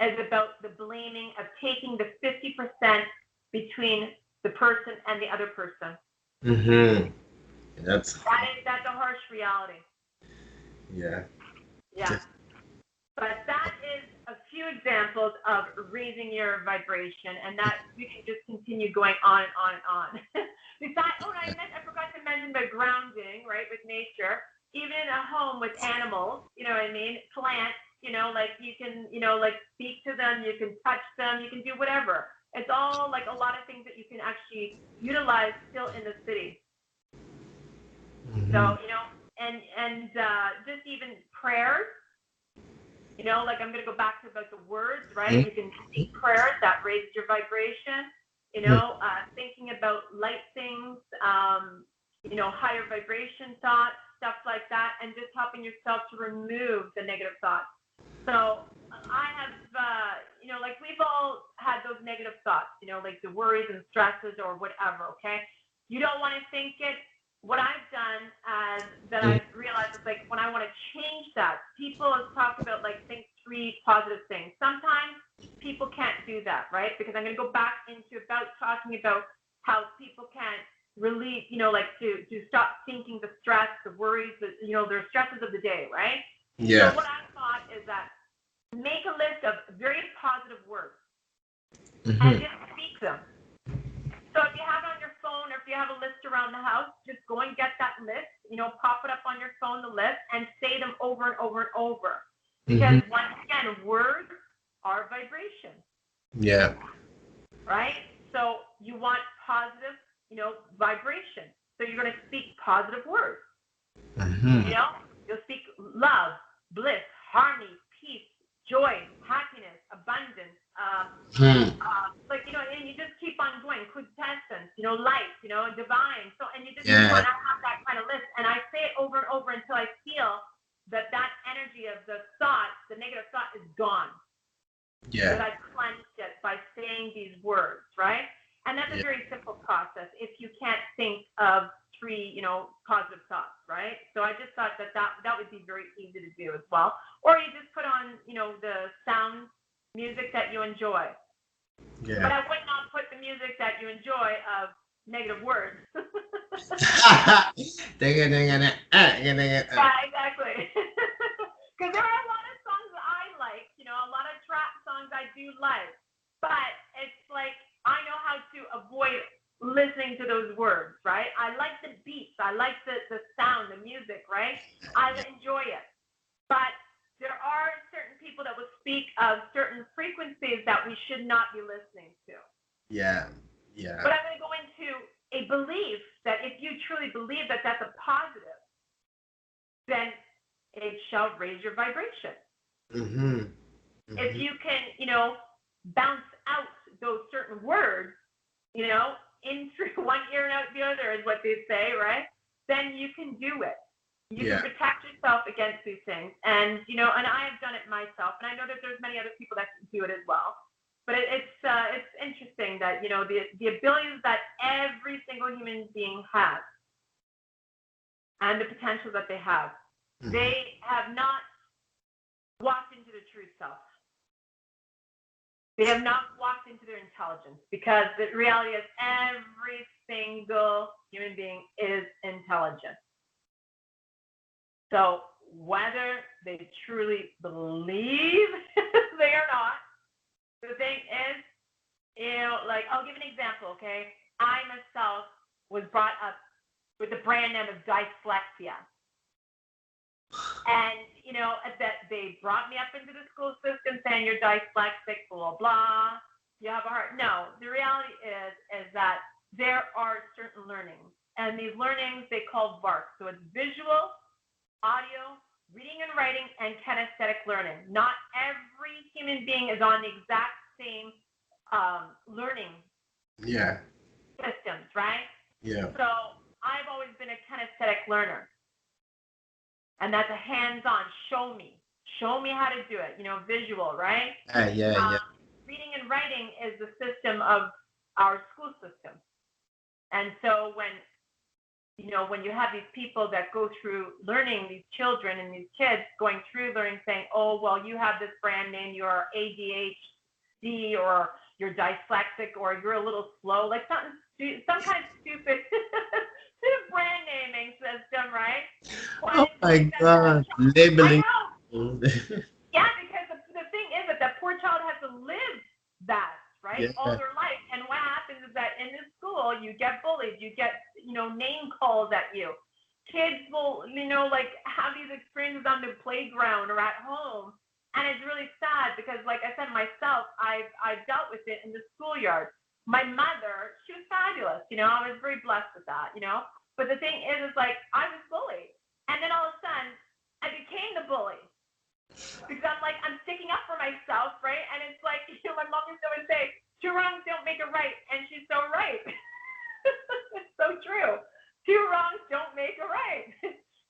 is about the blaming of taking the 50% between the person and the other person. Mhm. That's That's a harsh reality. yeah. Yeah. Just But that is a few examples of raising your vibration, and that you can just continue going on and on and on. Besides, I forgot to mention the grounding, right, with nature. Even in a home with animals, you know what I mean? Plants, like you can, like speak to them, you can touch them, you can do whatever. It's all like a lot of things that you can actually utilize still in the city. mhm. So, and just even prayers. Like I'm going to go back to about the words, right? Mhm. You can speak prayers that raise your vibration, Mhm. thinking about light things, higher vibration thoughts, stuff like that, and just helping yourself to remove the negative thoughts. So I have, like we've all had those negative thoughts, like the worries and stresses or whatever, okay? You don't want to think it. What I've done as that Mhm. I've realized is like when I want to change that, people talk about like think three positive things. Sometimes people can't do that, right? Because I'm going to go back into about talking about how people can't relieve, like to stop thinking the stress, the worries, their stresses of the day, right? So Yeah. what I thought is that make a list of very positive words and Mhm. just speak them. So if you have it on your phone or if you have a list around the house, just go and get that list, pop it up on your phone, the list, and say them over and over and over. Because Mhm. once again, words are vibration, Yeah. right? So you want positive, vibration. So you're going to speak positive words. Mhm. You know, you'll speak love, bliss, harmony, peace, joy, happiness, abundance, Mhm. and you just keep on going, quintessence, light, divine. So, and you just keep on. Yeah. I have that kind of list, and I say it over and over until I feel that energy of the thought, the negative thought, is gone. That Yeah. I cleansed it by saying these words, right? And that's a Yeah. very simple process if you can't think of three, positive thoughts, right? So I just thought that would be very easy to do as well. Or you just put on, the sound music that you enjoy. But Yeah. I would not put the music that you enjoy of negative words. Yeah, exactly. Because there are a lot of songs that I like, a lot of trap songs I do like, but it's like I know how to avoid listening to those words, right? I like the beats, I like the sound, the music, right? I Yeah. enjoy it, but there are certain people that will speak of certain frequencies that we should not be listening to. Yeah. Yeah. But I'm going to go into a belief that if you truly believe that that's a positive, then it shall raise your vibration. Mm-hmm. If Mm-hmm. you can, bounce out those certain words, in through one ear and out the other is what they say, right? Then you can do it. You can Yeah. protect yourself against these things. And, and I have done it myself. And I know that there's many other people that can do it as well. But it's interesting that, the abilities that every single human being has and the potential that they have, Mm-hmm. they have not walked into the true self. They have not walked into their intelligence because the reality is every single human being is intelligent. So whether they truly believe they are not, the thing is, like I'll give an example, okay? I myself was brought up with the brand name of dyslexia. And, that they brought me up into the school system saying you're dyslexic, blah, blah, you have a heart. No, the reality is that there are certain learnings. And these learnings, they call VARK. So it's visual, audio, reading and writing, and kinesthetic learning. Not every human being is on the exact same learning Yeah. systems, right? Yeah. So I've always been a kinesthetic learner. And that's a hands-on, show me how to do it, visual, right? Yeah. Yeah. Yeah. Reading and writing is the system of our school system. And so when you have these people that go through learning, these children and these kids going through learning, saying, oh, well, you have this brand name, you're ADHD, or you're dyslexic, or you're a little slow, like some kind of stupid brand naming system, right? When Oh it's my like that poor God. child, I Labeling. know. People. Yeah, because the thing is that poor child has to live that, right, all Yeah. their life. And what happens is that in this school, you get bullied, you get, name calls at you. Kids will, like have these experiences on the playground or at home. And it's really sad because, like I said, myself, I've dealt with it in the schoolyard. My mother, she was fabulous, I was very blessed with that. But the thing is like I was bullied. And then all of a sudden, I became the bully because I'm sticking up for myself, right? And it's like, my mom used to always say, two wrongs don't make a right, and she's so right. It's so true. Two wrongs don't make a right.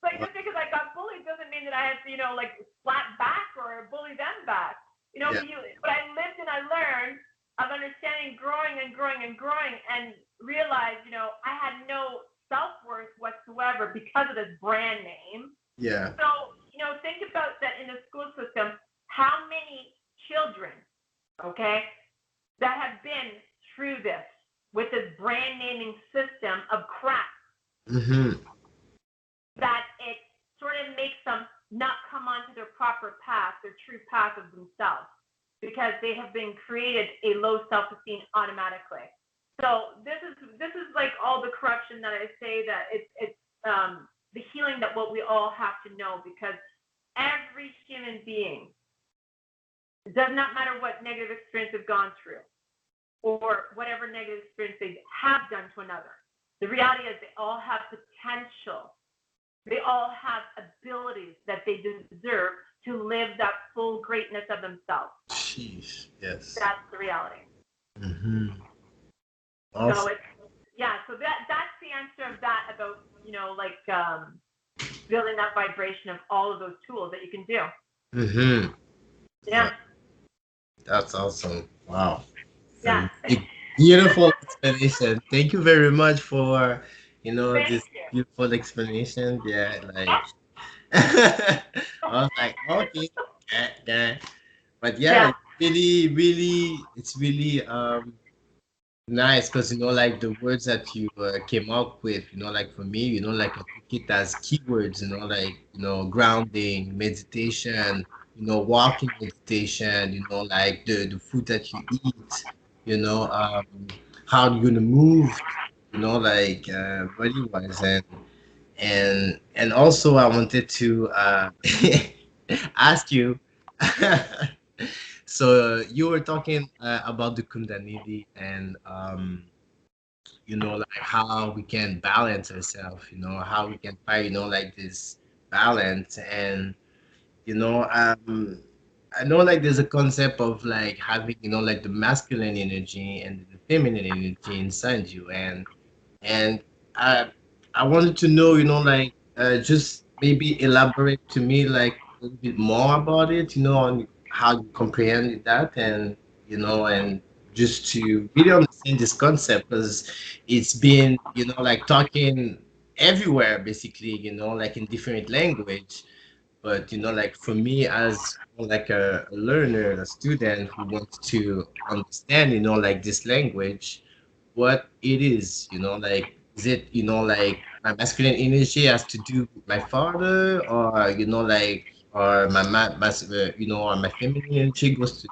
Like just because I got bullied doesn't mean that I have to, like slap back or bully them back. Yeah. But I lived and I learned of understanding, growing and growing and growing, and realized, I had no self-worth whatsoever because of this brand name. Yeah. So, think about that in the school system, how many children, okay, that have been through this with this brand naming system of crap Mm-hmm. that it sort of makes them not come onto their proper path, their true path of themselves, because they have been created a low self-esteem automatically. So this is like all the corruption that I say that it's the healing that what we all have to know, because every human being, it does not matter what negative experience they've gone through or whatever negative experience they have done to another. The reality is they all have potential. They all have abilities that they deserve to live that full greatness of themselves. Jeez. Yes. That's the reality. Mm-hmm. So Awesome. it's so that's the answer of that about building that vibration of all of those tools that you can do. Mm-hmm. Yeah. That's awesome. Wow. Yeah. Beautiful explanation. Thank you very much for, Thank this you. beautiful explanation. Yeah, like I was like, okay, yeah. But yeah, Yeah. it's really nice because like the words that you came up with, like for me, like I took it as keywords, like grounding, meditation, walking meditation, like the food that you eat, you know, um, how you're gonna move, like body wise, and also I wanted to ask you. So you were talking about the Kundalini and like how we can balance ourselves, how we can find, like this balance. And you know, um, I know like there's a concept of like having, like the masculine energy and the feminine energy inside you, and I I wanted to know, like just maybe elaborate to me like a little bit more about it, on how you comprehend that, and just to really understand this concept because it's been, like talking everywhere basically, like in different language. But like for me as like a learner, a student who wants to understand, like this language, what it is, like is it, like my masculine energy has to do with my father, or like, or or my feminine energy goes to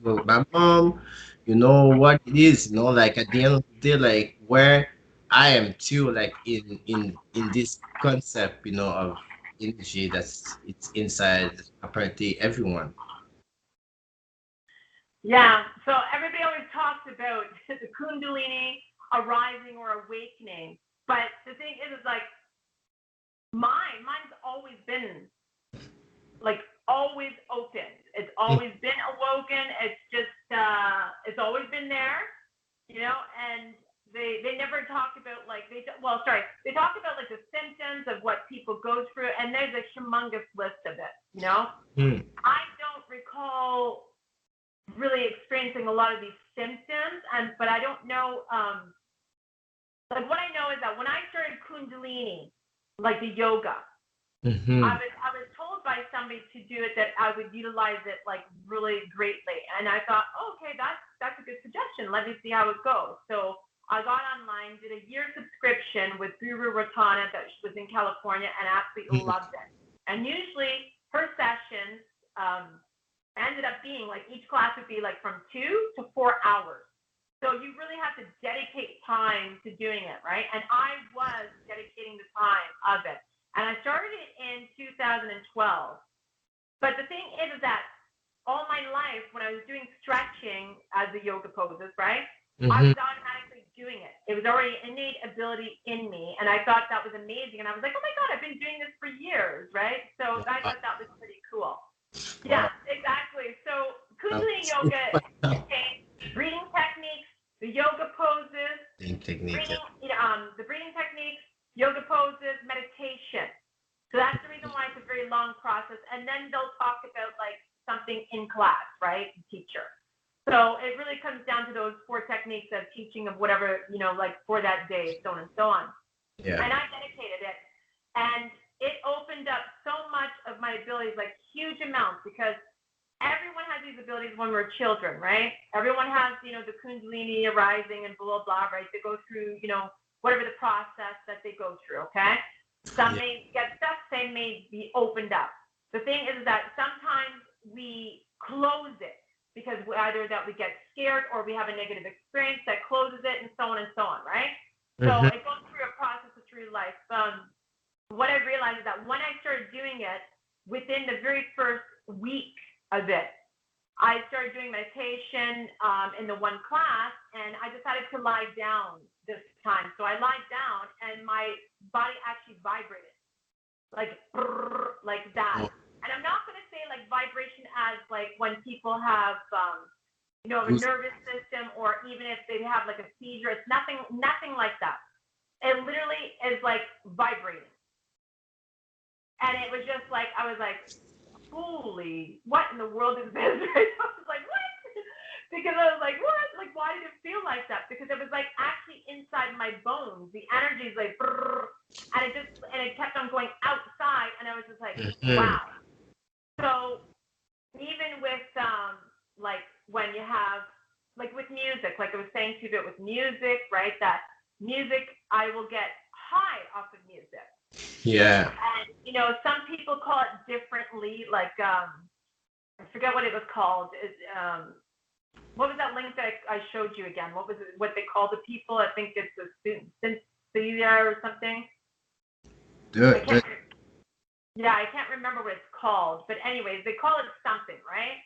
do with my mom, what it is, like at the end of the day, like where I am too, like in this concept, of energy that's it's inside apparently everyone. Yeah. So everybody always talks about the Kundalini arising or awakening, but the thing is like mine's always been like always open. It's always been awoken. It's just it's always been there, and they never talk about like they talk about like the symptoms of what people go through, and there's a humongous list of it. Mm. I don't recall really experiencing a lot of these symptoms, and but I don't know. Like what I know is that when I started Kundalini, like the yoga, Mm-hmm. I was told by somebody to do it that I would utilize it like really greatly, and I thought, oh, okay, that's a good suggestion. Let me see how it goes. So I got online, did a year subscription with Guru Ratana that was in California, and absolutely loved it. And usually her sessions ended up being like each class would be like from 2 to 4 hours. So you really have to dedicate time to doing it, right? And I was dedicating the time of it. And I started it in 2012. But the thing is that all my life, when I was doing stretching as the yoga poses, right? I Mm-hmm. was automatically doing it. It was already innate ability in me. And I thought that was amazing. And I was like, oh my God, I've been doing this for years, right? So I Wow. thought that was pretty cool. Yeah, Wow. exactly. So That Kundalini was yoga contains breathing techniques, the yoga poses, same technique. Yeah. the breathing techniques, yoga poses, meditation. So that's the reason why it's a very long process. And then they'll talk about like something in class, right? The teacher. So it really comes down to those four techniques of teaching of whatever, like for that day, so on and so on. Yeah. And I dedicated it. And it opened up so much of my abilities, like huge amounts, because everyone has these abilities when we're children, right? Everyone has, the Kundalini arising and blah, blah, right? They go through, whatever the process that they go through, okay? Some Yeah. may get stuck, some may be opened up. The thing is that sometimes we close it because either that we get scared or we have a negative experience that closes it and so on, right? So Mm-hmm. it goes through a process through life. What I realized is that when I started doing it, within the very first week of it, I started doing meditation in the one class, and I decided to lie down this time. So I lied down, and my body actually vibrated like like that. Oh, And I'm not going to say like vibration as like when people have a goose. nervous system, or even if they have like a seizure. It's nothing like that. It literally is like vibrating. And it was just like, I was like, holy, what in the world is this? I was like, what? Because I was like, what? Like, why did it feel like that? Because it was like actually inside my bones. The energy is like, and it kept on going outside. And I was just like, Mm-hmm. wow. So even with like when you have, like with music, like I was saying to you, with music, right? That music, I will get high off of music. Yeah. And, some people call it differently, like, I forget what it was called. What was that link that I showed you again? What was it, what they call the people? I think it's a synesthesia or something. I The, can't, yeah, I can't remember what it's called. But anyways, they call it something, right?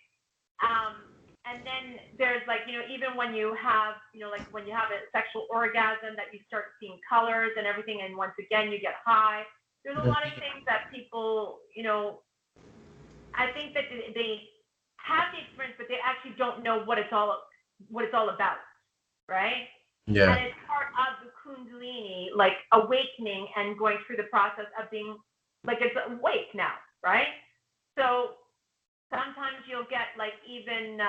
And then there's like, even when you have, like when you have a sexual orgasm, that you start seeing colors and everything. And once again, you get high. There's a lot of things that people, I think that they have the experience, but they actually don't know what it's all about, right? yeah. And it's part of the Kundalini, like awakening and going through the process of being like it's awake now, right? So sometimes you'll get like even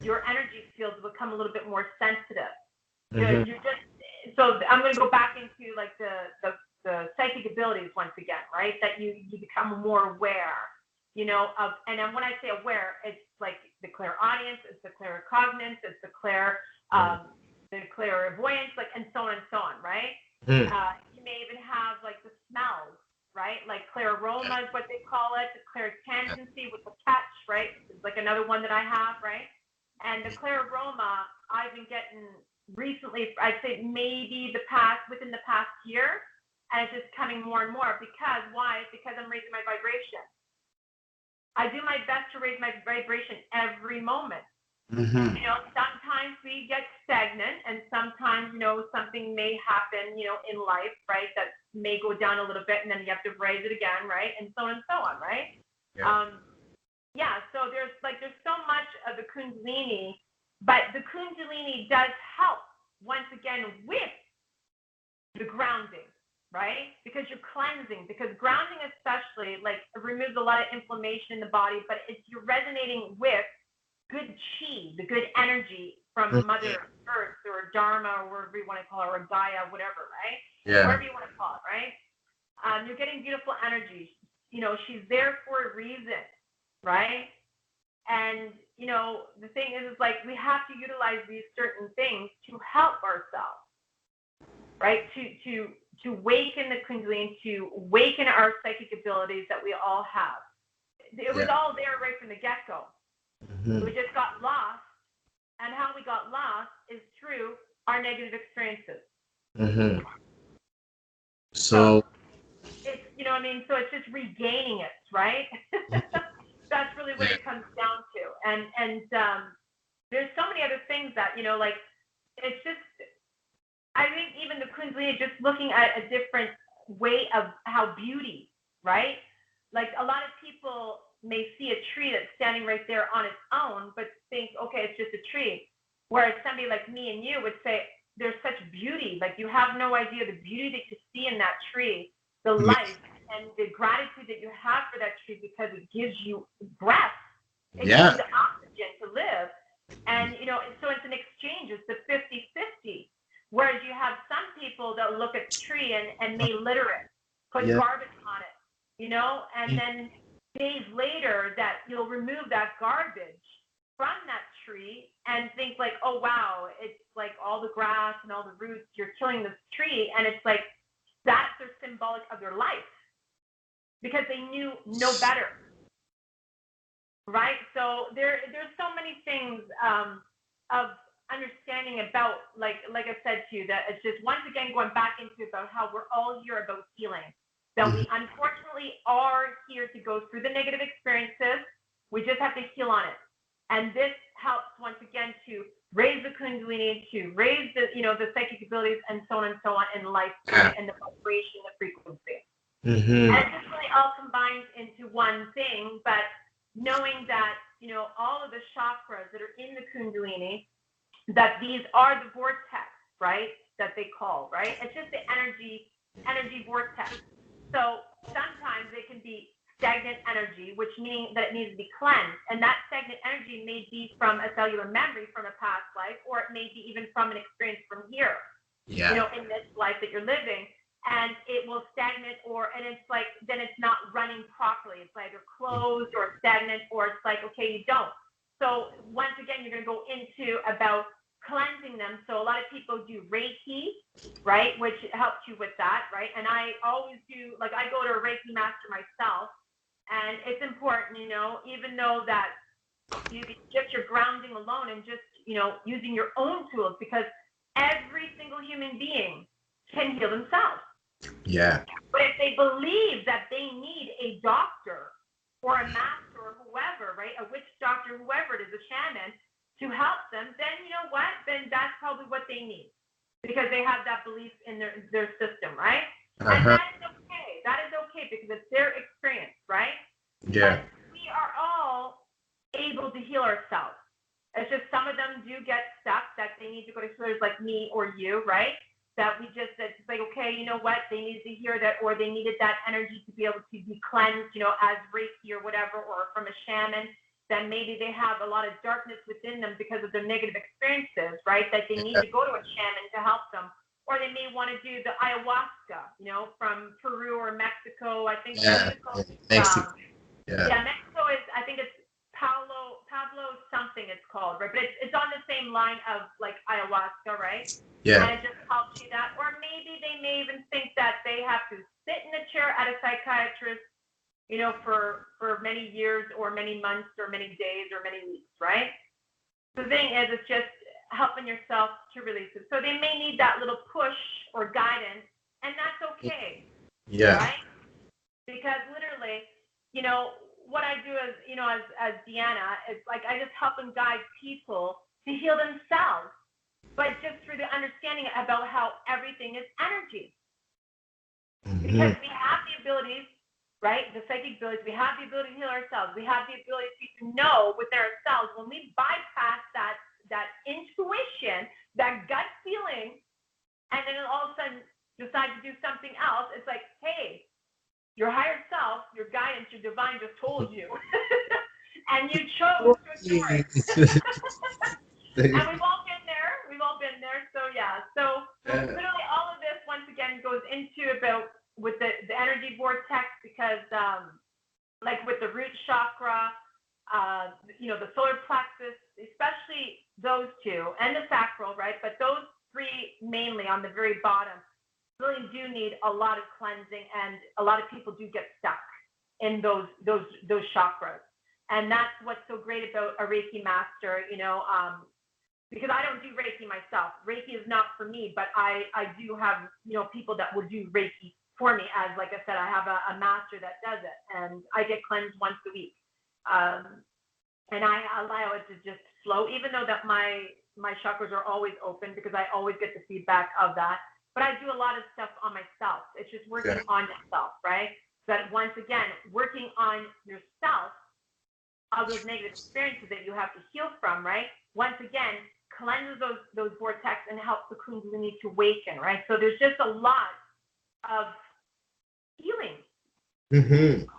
your energy fields become a little bit more sensitive. Mm-hmm. You're just so I'm going to go back into like the psychic abilities once again, right? That you become more aware, of, and then when I say aware, it's like the clairaudience, it's the claircognizance, it's the clairvoyance, like, and so on, right? Mm-hmm. You may even have like the smells, right? Like clararoma is what they call it, the clairtangency with the touch, right? It's like another one that I have, right? And the clararoma, I've been getting recently, I'd say maybe within the past year, and it's just coming more and more. Because why? Because I'm raising my vibration. I do my best to raise my vibration every moment. Mm-hmm. Sometimes we get stagnant, and sometimes, something may happen, in life, right? That may go down a little bit, and then you have to raise it again, right? And so on, right? Yeah. So there's so much of the Kundalini, but the Kundalini does help once again with the grounding, right? Because you're cleansing, because grounding especially, like, removes a lot of inflammation in the body, but you're resonating with good chi, the good energy from Mother Earth or Dharma, or whatever you want to call it, or Gaia, whatever, right? Yeah. Whatever you want to call it, right? You're getting beautiful energy. She's there for a reason, right? And, the thing is like, we have to utilize these certain things to help ourselves, right? To waken the Kundalini, to waken our psychic abilities that we all have. It was all there right from the get-go. Mm-hmm. We just got lost, and how we got lost is through our negative experiences. Mm-hmm. So it's, so it's just regaining it, right? That's really what it comes down to. And there's so many other things that, like, it's just, I think even the Kundalini, just looking at a different way of how beauty, right? Like, a lot of people may see a tree that's standing right there on its own, but think, okay, it's just a tree. Whereas somebody like me and you would say, there's such beauty. Like, you have no idea the beauty that you see in that tree, the life and the gratitude that you have for that tree, because it gives you breath. It gives you the oxygen to live. And, so it's an exchange. It's the 50-50. Whereas you have some people that look at the tree and may litter it, put garbage on it, and then days later that you'll remove that garbage from that tree and think like, oh, wow, it's like all the grass and all the roots, you're killing this tree. And it's like, that's their symbolic of their life, because they knew no better, right? So there's so many things of understanding about, like I said to you, that it's just once again going back into about how we're all here about healing, that we unfortunately are here to go through the negative experiences. We just have to heal on it. And this helps once again to raise the Kundalini, to raise the, the psychic abilities, and so on in life, and the vibration, the frequency. And it just really all combines into one thing. But knowing that, all of the chakras that are in the Kundalini, that these are the vortex, right? That they call, right? It's just the energy vortex. So sometimes it can be stagnant energy, which means that it needs to be cleansed. And that stagnant energy may be from a cellular memory from a past life, or it may be even from an experience from here, in this life that you're living. And it will stagnate, and it's like, then it's not running properly. It's either closed or stagnant, or it's like, okay, you don't. So once again, you're going to go into about cleansing them. So a lot of people do Reiki, right, which helps you with that, right? And I always do, like I go to a Reiki master myself, and it's important, even though that you just your grounding alone and just, using your own tools, because every single human being can heal themselves. Yeah. But if they believe that they need a doctor or a master or whoever, right, a witch doctor, whoever it is, a shaman, to help them, then you know what? Then that's probably what they need, because they have that belief in their system, right? And Uh-huh. that is okay. That is okay because it's their experience, right? Yeah. But we are all able to heal ourselves. It's just some of them do get stuck that they need to go to healers like me or you, right? That it's like, okay, you know what? They needed to hear that, or they needed that energy to be able to be cleansed, as Reiki or whatever, or from a shaman. Then maybe they have a lot of darkness within them because of their negative experiences, right? That they need to go to a shaman to help them. Or they may want to do the ayahuasca, from Peru or Mexico. I think Yeah. Mexico is, Mexico. Yeah. yeah, Mexico is, I think it's Pablo something it's called, right? But it's on the same line of like ayahuasca, right? Yeah. And it just helps you that. Or maybe they may even think that they have to sit in a chair at a psychiatrist, for many years or many months or many days or many weeks, right? The thing is, it's just helping yourself to release it. So they may need that little push or guidance, and that's okay, Yeah. right? Because literally, what I do as Deanna is like I just help and guide people to heal themselves, but just through the understanding about how everything is energy. Mm-hmm. Because we have the abilities, right? The psychic abilities, we have the ability to heal ourselves. We have the ability to know within ourselves. When we bypass that intuition, that gut feeling, and then all of a sudden decide to do something else, it's like, hey, your higher self, your guidance, your divine just told you. And you chose to ignore it. And we've all been there. We've all been there. So yeah. So Yeah. literally all of this once again goes into about with the energy vortex, because like with the root chakra, the solar plexus, especially those two, and the sacral, right? But those three mainly on the very bottom really do need a lot of cleansing, and a lot of people do get stuck in those chakras. And that's what's so great about a Reiki master, because I don't do Reiki myself. Reiki is not for me, but I do have, people that will do Reiki for me. As like I said, I have a master that does it, and I get cleansed once a week. And I allow it to just flow, even though that my chakras are always open, because I always get the feedback of that. But I do a lot of stuff on myself. It's just working on yourself, right? But once again, working on yourself, all those negative experiences that you have to heal from, right? Once again, cleanses those vortex and helps the Kundalini to awaken, right? So there's just a lot of healing Mm-hmm.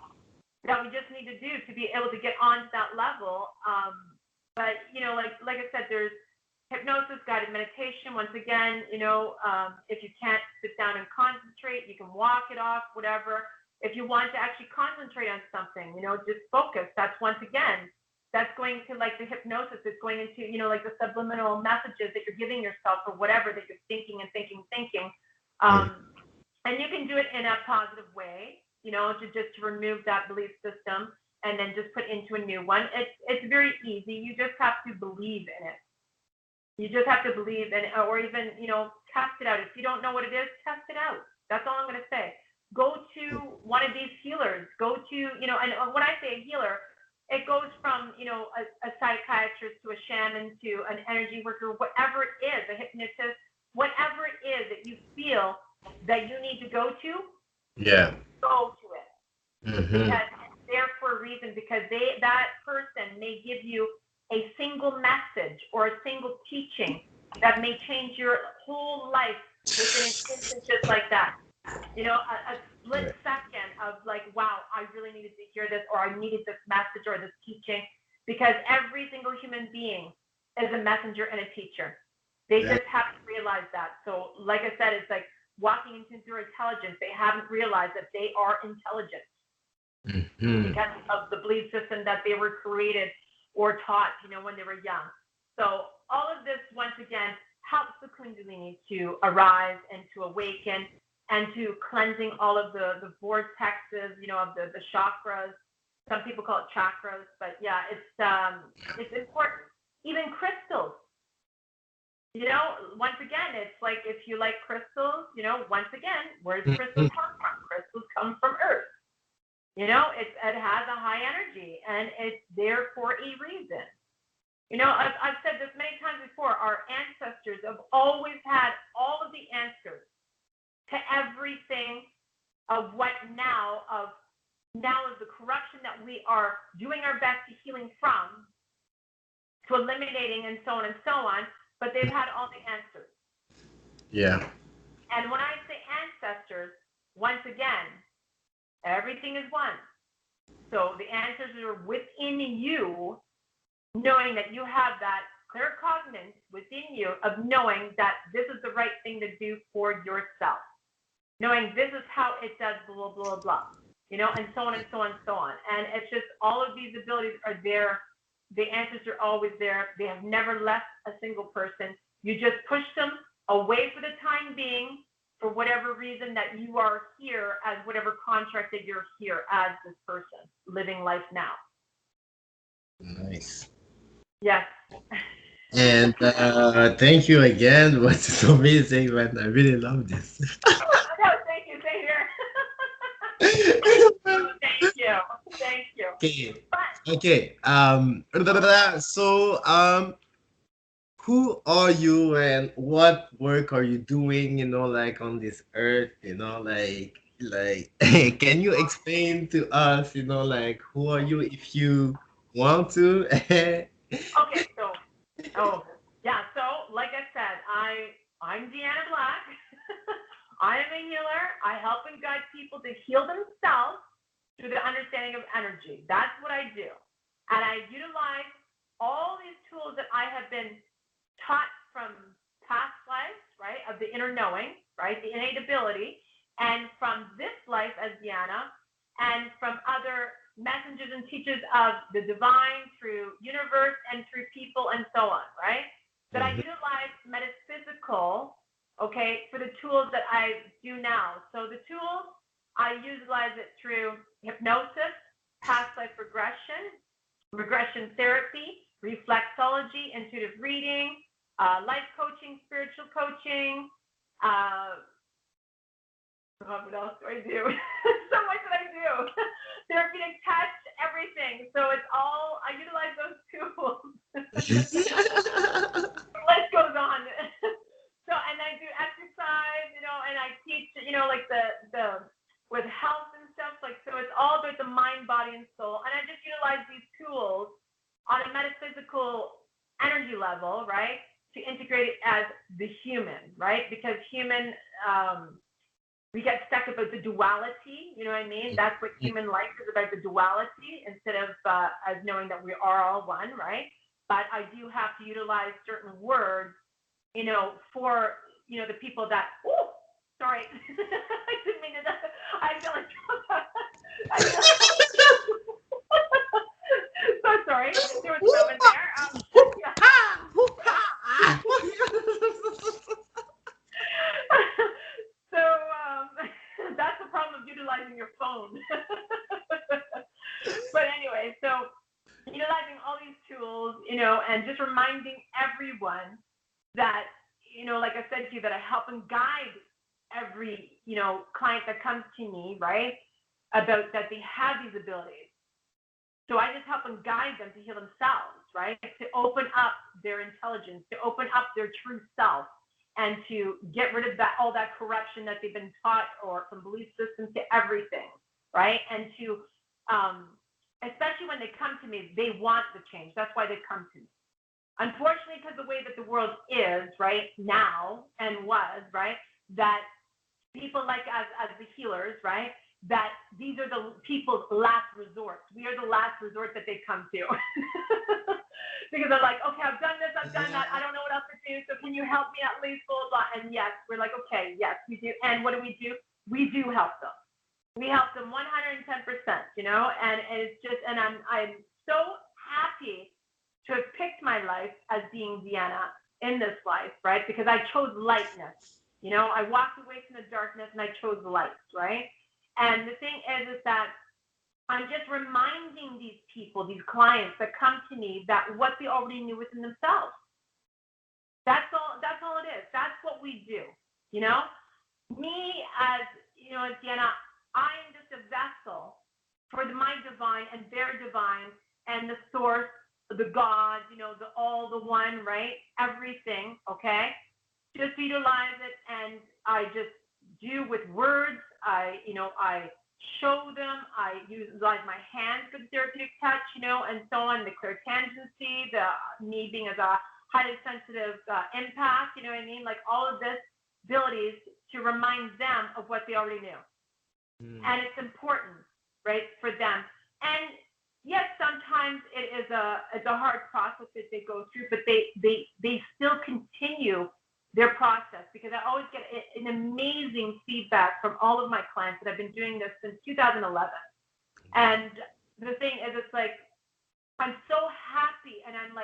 that we just need to do to be able to get on to that level. But like I said, there's hypnosis, guided meditation. Once again, if you can't sit down and concentrate, you can walk it off, whatever. If you want to actually concentrate on something, just focus. That's once again, that's going to, like the hypnosis, it's going into, like the subliminal messages that you're giving yourself, or whatever that you're thinking and thinking. And you can do it in a positive way, to remove that belief system and then just put into a new one. It's very easy. You just have to believe in it. You just have to believe in it, or even, test it out. If you don't know what it is, test it out. That's all I'm going to say. Go to one of these healers. Go to, and when I say a healer, it goes from, a psychiatrist to a shaman to an energy worker, whatever it is, a hypnotist, whatever it is that you feel that you need to go to, Yeah. go to it. Mm-hmm. Because it's there for a reason, because that person may give you a single message or a single teaching that may change your whole life within an instant, just like that. A split second of like, wow, I really needed to hear this, or I needed this message or this teaching, because every single human being is a messenger and a teacher. They just have to realize that. So like I said, it's like walking into their intelligence. They haven't realized that they are intelligent, Mm-hmm. because of the belief system that they were created or taught, when they were young. So all of this, once again, helps the Kundalini to arise and to awaken and to cleansing all of the vortexes, of the chakras. Some people call it chakras, but yeah, it's important. Even crystals. Once again, it's like if you like crystals, once again, where does crystals come from? Crystals come from Earth. It has a high energy and it's there for a reason. I've said this many times before, our ancestors have always had all of the answers to everything of what now is the corruption that we are doing our best to healing from, to eliminating and so on and so on, but they've had all the answers. Yeah. And when I say ancestors, once again, everything is one. So the answers are within you, knowing that you have that claircognizance within you of knowing that this is the right thing to do for yourself. Knowing this is how it does blah, blah, blah, and so on and so on and so on. And it's just all of these abilities are there. The answers are always there. They have never left a single person. You just push them away for the time being for whatever reason that you are here as whatever contract that you're here as this person living life now. Nice. Yes. And thank you again. What's amazing, man. I really love this. No, thank you. Same here. Oh, thank you. Thank you. Okay. But Okay. So who are you and what work are you doing, like on this earth, like can you explain to us, like who are you if you want to? okay, so yeah, so like I said, I'm Deanna Black. I am a healer. I help and guide people to heal themselves through the understanding of energy. That's what I do. And I utilize all these tools that I have been taught from past lives, right, of the inner knowing, right, the innate ability, and from this life as Deanna, and from other messengers and teachers of the divine through universe and through people and so on, right? That I Mhm. utilize metaphysical, okay, for the tools that I do now. So the tools, I utilize it through hypnosis, past life regression therapy, reflexology, intuitive reading, life coaching, spiritual coaching. What else do I do? So much that I do. Therapeutic touch, everything. So it's all, I utilize those tools. The list goes on. So, and I do exercise, and I teach, like the with health and stuff. Like, so it's all about the mind, body, and soul. And I just utilize these tools on a metaphysical energy level, right? To integrate it as the human, right? Because human, we get stuck about the duality, you know what I mean? That's what human life is about, the duality, instead of as knowing that we are all one, right? But I do have to utilize certain words, for, the people that, oh, sorry, I didn't mean to, I feel like, I feel like, so sorry, there was a moment there. Yeah. So that's the problem of utilizing your phone. But anyway, so utilizing all these tools, and just reminding everyone that, like I said to you, that I help and guide every, client that comes to me, right, about that they have these abilities. So I just help and guide them to heal themselves, right? To open up their intelligence, to open up their true self, and to get rid of that all that corruption that they've been taught, or from belief systems to everything, right? And to, especially when they come to me, they want the change. That's why they come to me. Unfortunately, because the way that the world is right now and was, right, that people like us as the healers, right, that these are the people's last resorts. We are the last resort that they come to. Because they're like, okay, I've done this, I've done that, I don't know what else to do, so can you help me at least, blah, blah, blah. And yes, we're like, okay, yes, we do. And what do? We do help them. We help them 110%, and it's just, and I'm so happy to have picked my life as being Deanna in this life, right? Because I chose lightness. I walked away from the darkness and I chose light, right? And the thing is that I'm just reminding these people, these clients that come to me, that what they already knew within themselves. That's all it is. That's what we do. Me as, as Deanna, I am just a vessel for my divine and their divine and the source, the God, the all, the one, right? Everything, okay? Just utilize it, and I just do with words. I show them. I utilize my hands for the therapeutic touch, and so on. The clairtangency, me being as a highly sensitive empath, you know what I mean? Like all of this abilities to remind them of what they already knew. And it's important, right, for them. And yes, sometimes it is a hard process that they go through, but they still continue their process, because I always get an amazing feedback from all of my clients that I've been doing this since 2011. And the thing is, it's like, I'm so happy, and I'm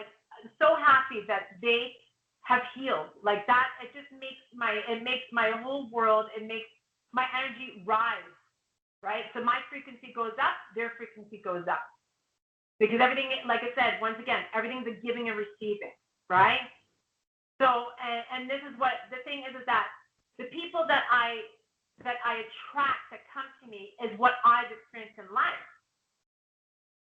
so happy that they have healed like that. It just makes my whole world, it makes my energy rise, right? So my frequency goes up, their frequency goes up, because everything, like I said, once again, everything's a giving and receiving, right? So, and this is what the thing is that the people that I attract that come to me is what I've experienced in life.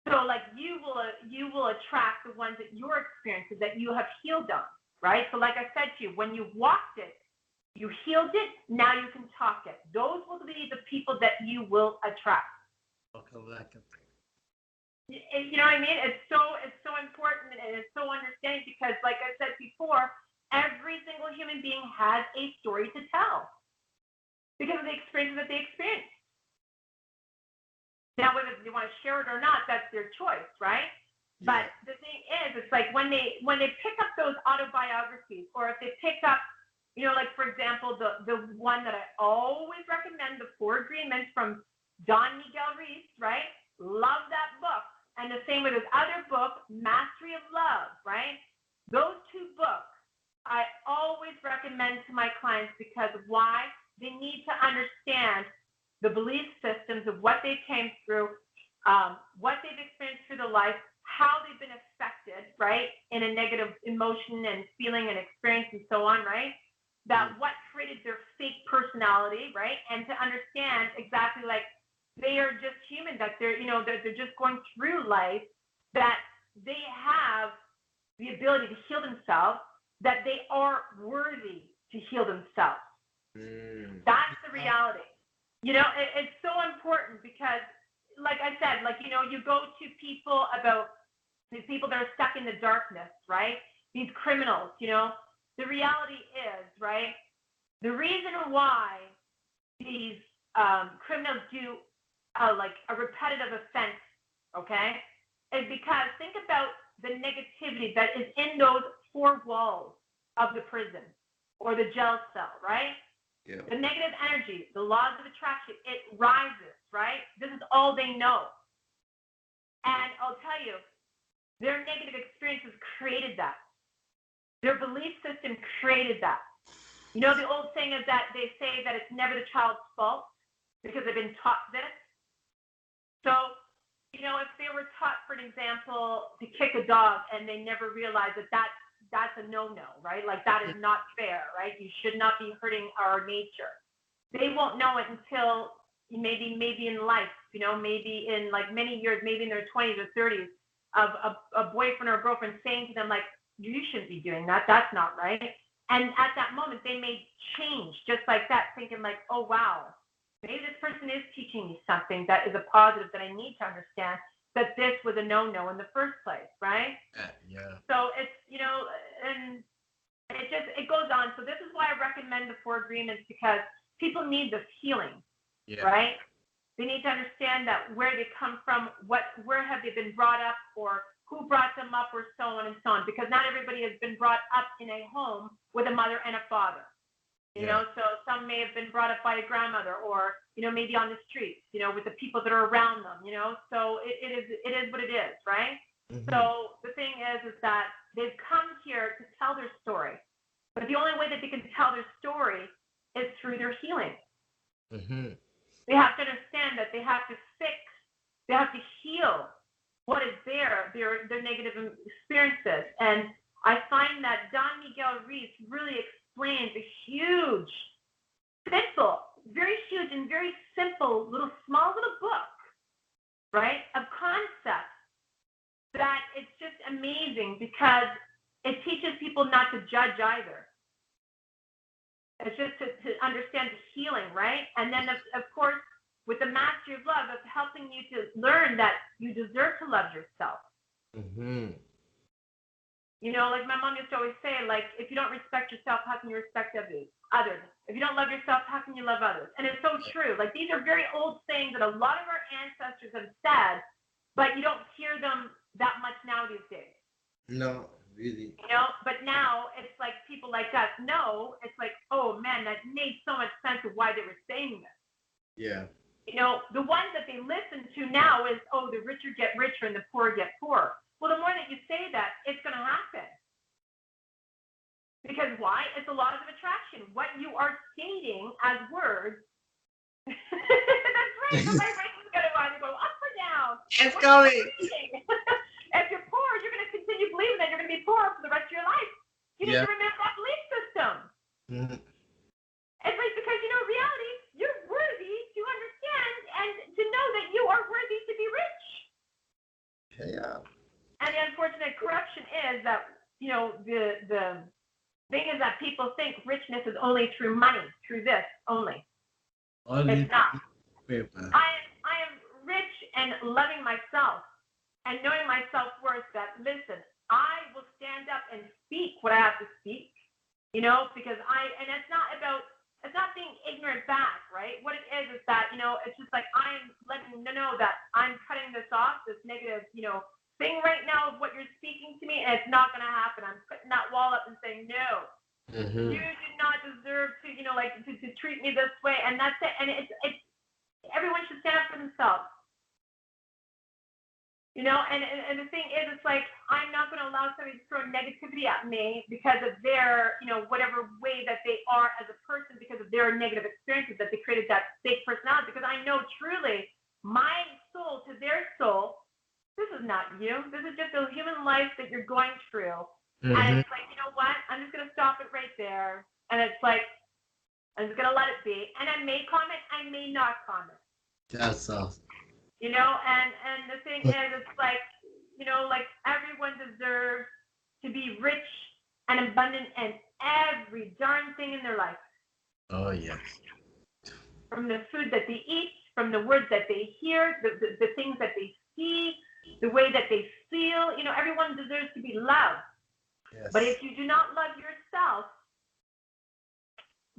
So, like, you will attract the ones that you're experiencing, that you have healed on, right? So, like I said to you, when you walked it, you healed it. Now you can talk it. Those will be the people that you will attract. You know what I mean? It's so important, and it's so understanding, because, like I said before, every single human being has a story to tell because of the experiences that they experience. Now, whether they want to share it or not, that's their choice, right? Yeah. But the thing is, it's like when they pick up those autobiographies, or if they pick up, like, for example, the one that I always recommend, The Four Agreements from Don Miguel Ruiz, right? Love that book. And the same with his other book, Mastery of Love, right? Those two books I always recommend to my clients, because why? They need to understand the belief systems of what they came through, what they've experienced through the life, how they've been affected, right, in a negative emotion and feeling and experience and so on, right? That what created their fake personality, right? And to understand exactly, like, they are just human, that they're, that they're just going through life, that they have the ability to heal themselves, that they are worthy to heal themselves. That's the reality. It's so important, because, like I said, like, you go to people about these people that are stuck in the darkness, right? These criminals, the reality is, right? The reason why these criminals do like a repetitive offense, okay, is because think about the negativity that is in those four walls of the prison or the jail cell, right? Yeah. The negative energy, the laws of attraction, it rises, right? This is all they know. And I'll tell you, their negative experiences created that. Their belief system created that. The old saying is that they say that it's never the child's fault because they've been taught this. So, if they were taught, for an example, to kick a dog, and they never realized that that's a no-no, right? Like, that is not fair, right? You should not be hurting our nature. They won't know it until maybe in life, maybe in like many years, maybe in their 20s or 30s, of a boyfriend or a girlfriend saying to them, like, you shouldn't be doing that. That's not right. And at that moment, they may change just like that, thinking like, oh, wow, maybe this person is teaching me something that is a positive that I need to understand, that this was a no-no in the first place, right? Yeah. So it's, and it goes on. So this is why I recommend the Four Agreements, because people need this healing, right? They need to understand that where they come from, where have they been brought up, or who brought them up, or so on and so on, because not everybody has been brought up in a home with a mother and a father. You know, so some may have been brought up by a grandmother, or, maybe on the streets, with the people that are around them, so it is what it is, right? Mm-hmm. So the thing is that they've come here to tell their story. But the only way that they can tell their story is through their healing. Mm-hmm. They have to understand that they have to fix, they have to heal what is their negative experiences. And I find that Don Miguel Ruiz really explains a huge, simple, very huge and very simple small little book, right, of concepts that it's just amazing because it teaches people not to judge either. It's just to understand the healing, right? And then, of course, with the mastery of love, of helping you to learn that you deserve to love yourself. Mm-hmm. You know, like my mom used to always say, like, if you don't respect yourself, how can you respect others? If you don't love yourself, how can you love others? And it's so true. Like, these are very old sayings that a lot of our ancestors have said, but you don't hear them that much now these days. No, really. You know, but now it's like people like us know, it's like, oh man, that made so much sense of why they were saying this. Yeah. You know, the ones that they listen to now is, oh, the richer get richer and the poor get poorer. Well, the more that you say that, it's going to happen. Because why? It's a law of attraction. What you are stating as words. That's right. The vibration's going to go up or down. It's What going. If you're poor, you're going to continue believing that you're going to be poor for the rest of your life. You need Yeah. to remember that belief system. Mm-hmm. It's like, because you know reality, you're worthy to understand and to know that you are worthy to be rich. Yeah. And the unfortunate corruption is that, you know, the thing is that people think richness is only through money, through this only. Only It's not. paper. I am rich and loving myself and knowing my self-worth that, listen, I will stand up and speak what I have to speak, you know, because and it's not being ignorant back, right? What it is that, you know, it's just like I'm letting you know that I'm cutting this off, this negative, you know, thing right now of what you're speaking to me, and it's not going to happen. I'm putting that wall up and saying, no, Mm-hmm. you do not deserve to, you know, like to treat me this way. And that's it. And it's everyone should stand up for themselves. You know, and the thing is, it's like, I'm not going to allow somebody to throw negativity at me because of their, you know, whatever way that they are as a person, because of their negative experiences that they created that fake personality. Because I know truly my soul to their soul, this is not you. This is just a human life that you're going through. Mm-hmm. And it's like, you know what? I'm just going to stop it right there. And it's like, I'm just going to let it be. And I may comment, I may not comment. That's awesome. You know, and the thing is, it's like, you know, like everyone deserves to be rich and abundant in every darn thing in their life. Oh yes. From the food that they eat, from the words that they hear, the things that they see, the way that they feel. You know, everyone deserves to be loved. Yes. But if you do not love yourself,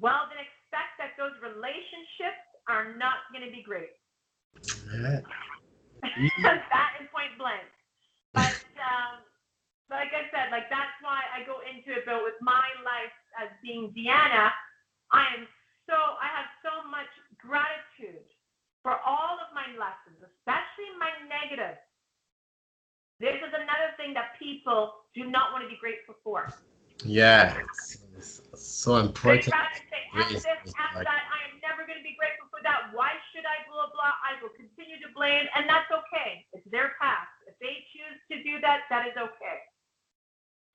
well, then expect that those relationships are not going to be great. Yeah. That is point blank. But like I said, like that's why I go into it. But with my life as being Deanna, I have so much gratitude for all of my lessons, especially my negative. This is another thing that people do not want to be grateful for. Yeah. It's so They important. rather say, F Raise this, this F like, that, I am never going to be grateful for that. Why should I, blah, blah. I will continue to blame, and that's okay. It's their path. If they choose to do that, that is okay.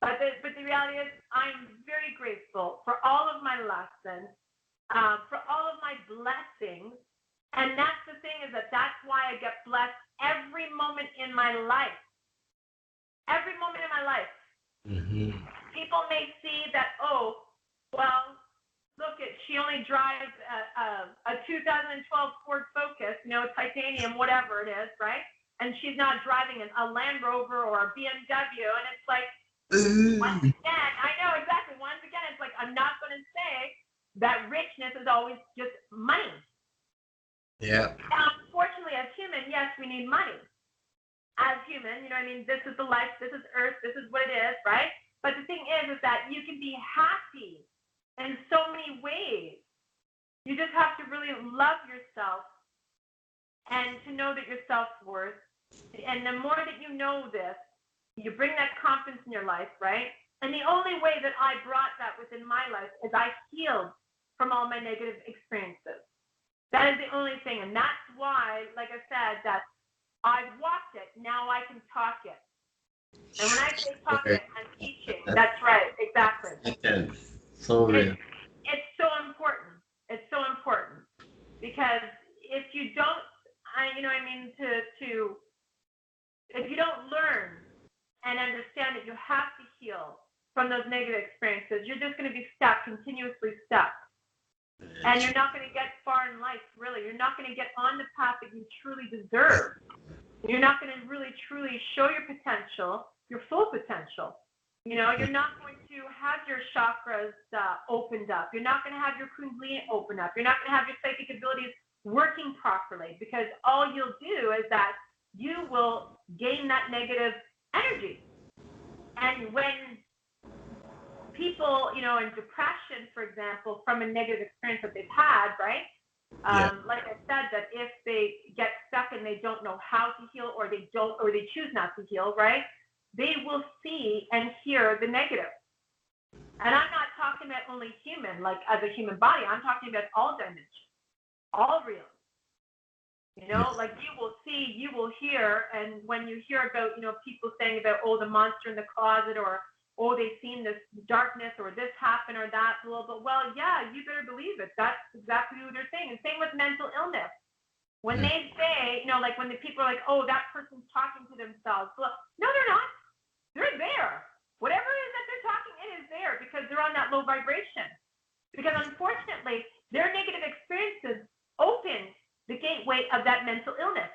But the reality is, I'm very grateful for all of my lessons, for all of my blessings. And that's the thing, is that's why I get blessed every moment in my life. Every moment in my life. mm-hmm. People may see that, oh, well, look, she only drives a 2012 Ford Focus, you know, titanium, whatever it is, right? And she's not driving a Land Rover or a BMW. And it's like, once again, I know exactly. Once again, it's like, I'm not going to say that richness is always just money. Yeah. Now, unfortunately, as human, yes, we need money. As human, you know what I mean? This is the life, this is Earth, this is what it is, right? But the thing is that you can be happy in so many ways. You just have to really love yourself and to know that you're self-worth. And the more that you know this, You bring that confidence in your life, right? And the only way that I brought that within my life is I healed from all my negative experiences. That is the only thing. And that's why, like I said, that I've walked it. Now I can talk it. And when I say talk Right. it, I'm teaching. That's right. Exactly. Okay. So real. It's so important. It's so important because if you don't, if you don't learn and understand that you have to heal from those negative experiences, you're just going to be stuck, continuously stuck. And you're not going to get far in life, really. You're not going to get on the path that you truly deserve. You're not going to really, truly show your potential, your full potential. You're not going to have your chakras opened up. You're not going to have your kundalini open up. You're not going to have your psychic abilities working properly, because all you'll do is that you will gain that negative energy. And when people, in depression, for example, from a negative experience that they've had, right? Like I said, that if they get stuck and they don't know how to heal, or they choose not to heal, right? They will see and hear the negative. And I'm not talking about only human, like as a human body. I'm talking about all dimensions, all real. Like you will see, you will hear, and when you hear about, people saying about, the monster in the closet, or, they've seen this darkness, or this happened, or that, blah, blah. Well, yeah, you better believe it. That's exactly what they're saying. And same with mental illness. When they say, like when the people are like, that person's talking to themselves. Well, no, they're not. They're there. Whatever it is that they're talking, it is there, because they're on that low vibration. Because unfortunately, their negative experiences opened the gateway of that mental illness.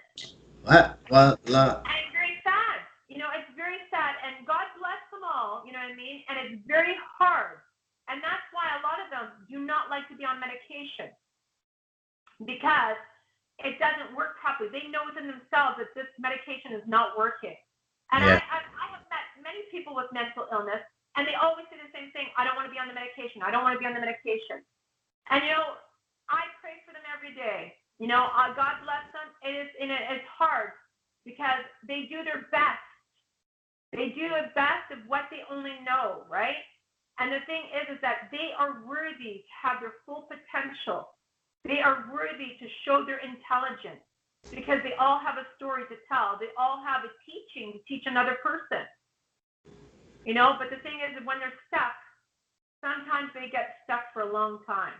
What? Well, And it's very sad. It's very sad. And God bless them all, you know what I mean? And it's very hard. And that's why a lot of them do not like to be on medication, because it doesn't work properly. They know within themselves that this medication is not working. And I have met many people with mental illness, and they always say the same thing: I don't want to be on the medication. I don't want to be on the medication. And I pray for them every day. God bless them. It's hard, because they do their best. They do the best of what they only know, right? And the thing is that they are worthy to have their full potential. They are worthy to show their intelligence, because they all have a story to tell. They all have a teaching to teach another person. But the thing is that when they're stuck, sometimes they get stuck for a long time.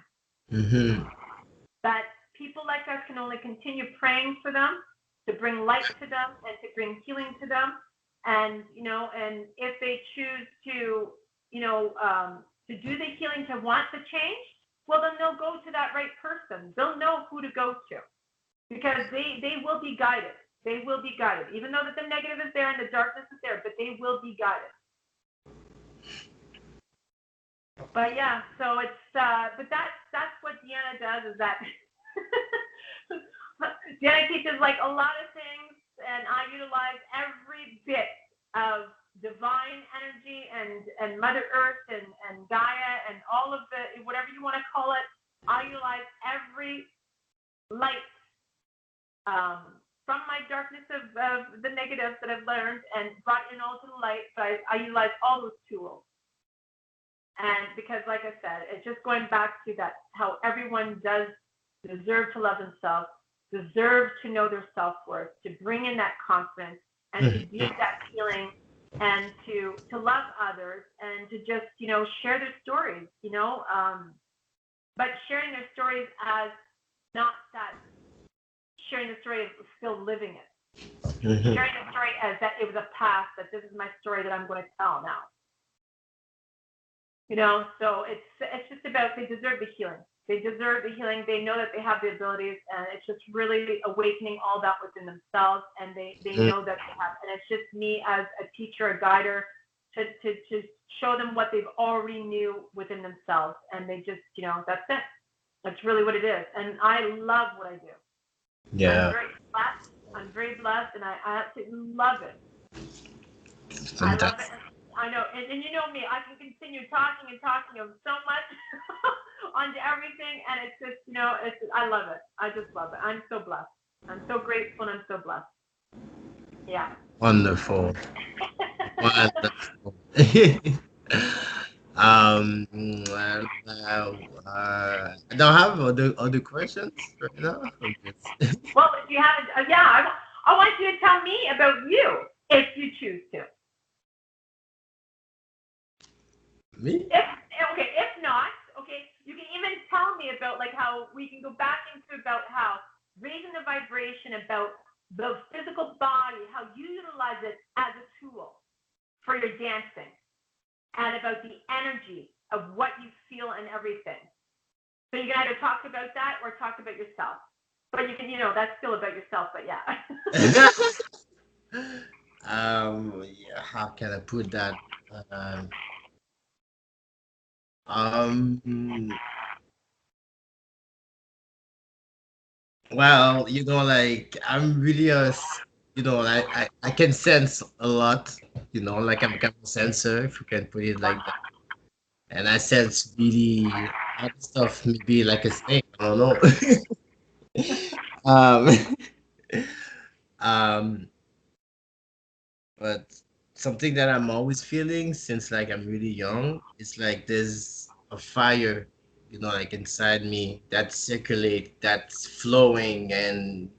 But people like us can only continue praying for them, to bring light to them and to bring healing to them. And, and if they choose to, to do the healing, to want the change, well, then they'll go to that right person. They'll know who to go to, because they will be guided. They will be guided, even though that the negative is there and the darkness is there, but they will be guided. But yeah, so it's but that's what Deanna does, is that Deanna teaches like a lot of things, and I utilize every bit of divine energy and Mother Earth and Gaia and all of the, whatever you want to call it. I utilize every light from my darkness of the negatives that I've learned and brought in all to the light. But I utilize all those tools. And because, like I said, it's just going back to that, how everyone does deserve to love themselves, deserve to know their self-worth, to bring in that confidence, and to do that healing, and to love others, and to just, share their stories, but sharing their stories as not that sharing the story of still living it. Sharing the story as that it was a past, that this is my story that I'm going to tell now. So it's just about, they deserve the healing. They deserve the healing. They know that they have the abilities, and it's just really awakening all that within themselves, and they know that they have. And it's just me as a teacher, a guider, to show them what they've already knew within themselves, and they just, that's it. That's really what it is. And I love what I do. Yeah. I'm very blessed, and I absolutely love it. Fantastic. I love it. I know, and you know me, I can continue talking and talking of so much onto everything, and it's just, I love it. I just love it. I'm so blessed. I'm so grateful, and I'm so blessed. Yeah. Wonderful. Wonderful. I don't have other questions right now. I'm just Well, if you haven't, yeah, I want you to tell me about you if you choose to. me. If okay, if not, okay, you can even tell me about like how we can go back into about how raising the vibration about the physical body, how you utilize it as a tool for your dancing, and about the energy of what you feel and everything. So you can either talk about that or talk about yourself. But you can, that's still about yourself. But yeah. Yeah, how can I put that? Um, um, well, like I'm really I can sense a lot, like I'm kind of a sensor, if you can put it like that. And I sense really a lot of stuff, maybe like a snake, I don't know. Um, um, but something that I'm always feeling since like I'm really young, it's like there's a fire, like inside me that circulate, that's flowing, and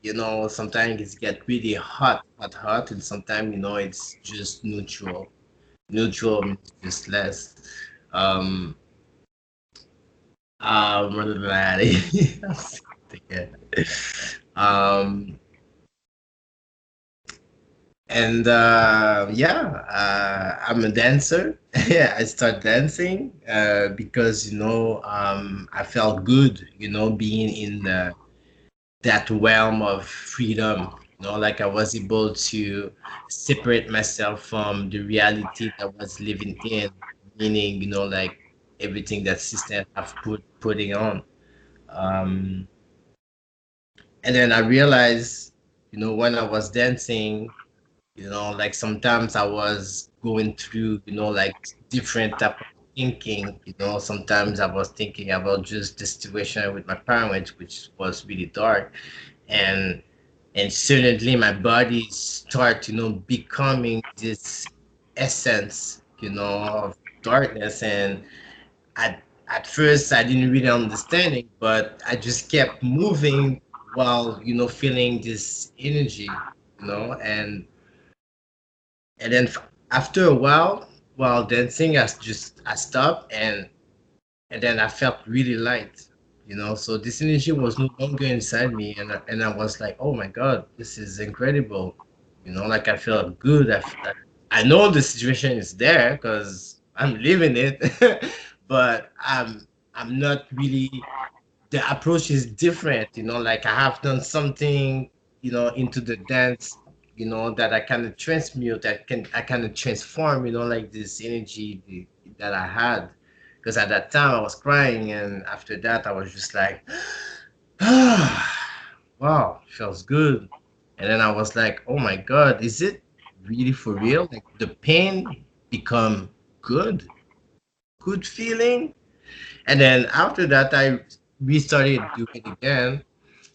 sometimes it's get really hot, hot, hot, and sometimes it's just neutral. Neutral means just less. Um, what did I yeah. Um, and yeah, I'm a dancer. Yeah, I start dancing because I felt good, being in that realm of freedom. Like I was able to separate myself from the reality that I was living in, meaning like everything that system have putting on. Um, and then I realized, when I was dancing, like sometimes I was going through, like different type of thinking. Sometimes I was thinking about just the situation with my parents, which was really dark, and suddenly my body start, becoming this essence, of darkness. And at first I didn't really understand it, but I just kept moving while, feeling this energy, and then after a while dancing, I stopped, and then I felt really light, So this energy was no longer inside me, and I was like, oh my God, this is incredible, Like I felt good. I know the situation is there because I'm living it, but I'm not really. The approach is different, Like I have done something, into the dance, that I kind of transmute, I kind of transform, like this energy that I had. Because at that time I was crying, and after that I was just like, wow, feels good. And then I was like, oh my God, is it really for real? Like the pain become good, good feeling. And then after that, I restarted doing it again,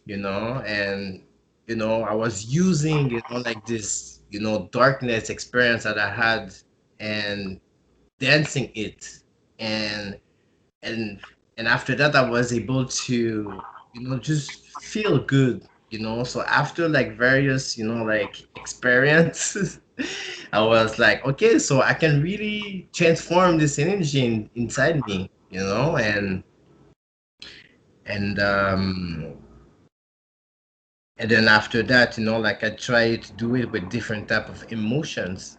and I was using, like this, darkness experience that I had, and dancing it, and and after that, I was able to, just feel good, So after like various, like experiences, I was like, okay, so I can really transform this energy inside me, and and then after that, like I tried to do it with different type of emotions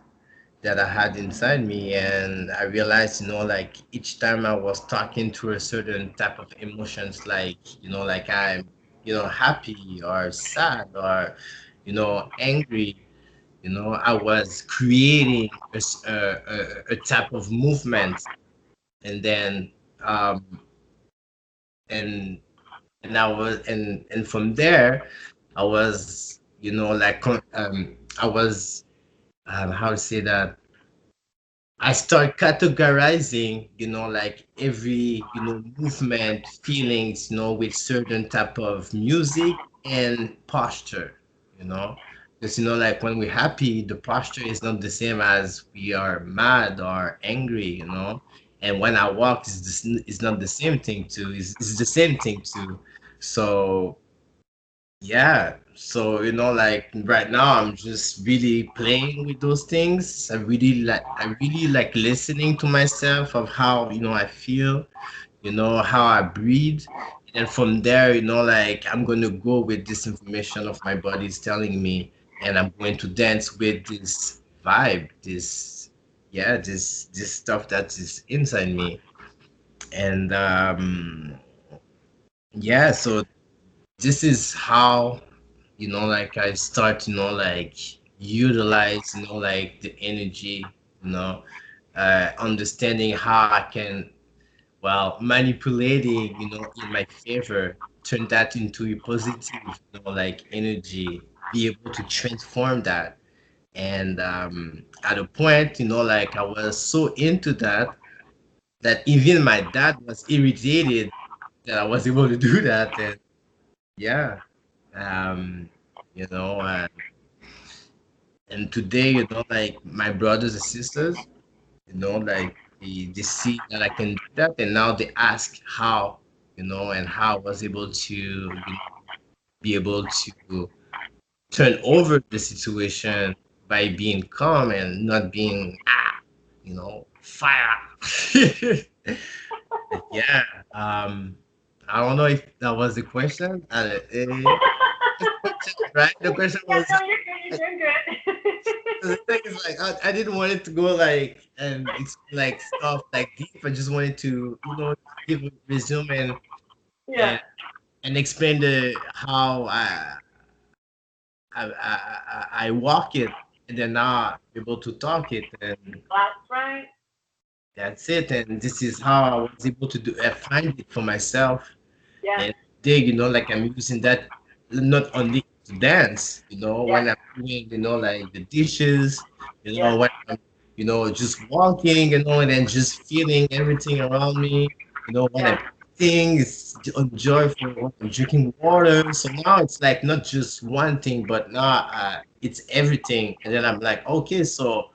that I had inside me, and I realized, like each time I was talking to a certain type of emotions, like like I'm, happy or sad or angry, I was creating a type of movement, and then um and and from there I was, like I was, how to say that, I start categorizing, like every, movement, feelings, with certain type of music and posture, you know. Because like when we're happy, the posture is not the same as we are mad or angry. And when I walk, it's not the same thing too. It's the same thing too. So yeah. So like right now, I'm just really playing with those things. I really like listening to myself of how I feel, how I breathe. And then from there, like I'm going to go with this information of my body is telling me, and I'm going to dance with this vibe, this stuff that is inside me. And yeah, so this is how, like I start, like utilize, like the energy, understanding how I can, well, manipulating, in my favor, turn that into a positive, like energy, be able to transform that. And at a point, like I was so into that even my dad was irritated that I was able to do that. And yeah, um, you know, uh, and today, like my brothers and sisters, like they see that I can do that, and now they ask how, and how I was able to, be able to turn over the situation by being calm and not being, fire. Yeah. Um, I don't know if that was the question. That's the question, right? The question Yeah, was, no, you're good. You're doing so the good. thing is, like, I didn't want it to go like and it's like stuff like deep. I just wanted to, give a resume Yeah, and and explain the how I walk it, and then now I'm able to talk it, and that's right. that's it. And this is how I was able to find it for myself. Yes, And dig, like I'm using that not only to dance, yes, when I'm doing, like the dishes, yes, when I'm, just walking, and then just feeling everything around me, when yes, I'm eating, it's joyful, when I'm drinking water. So now it's like not just one thing, but now it's everything. And then I'm like, okay, so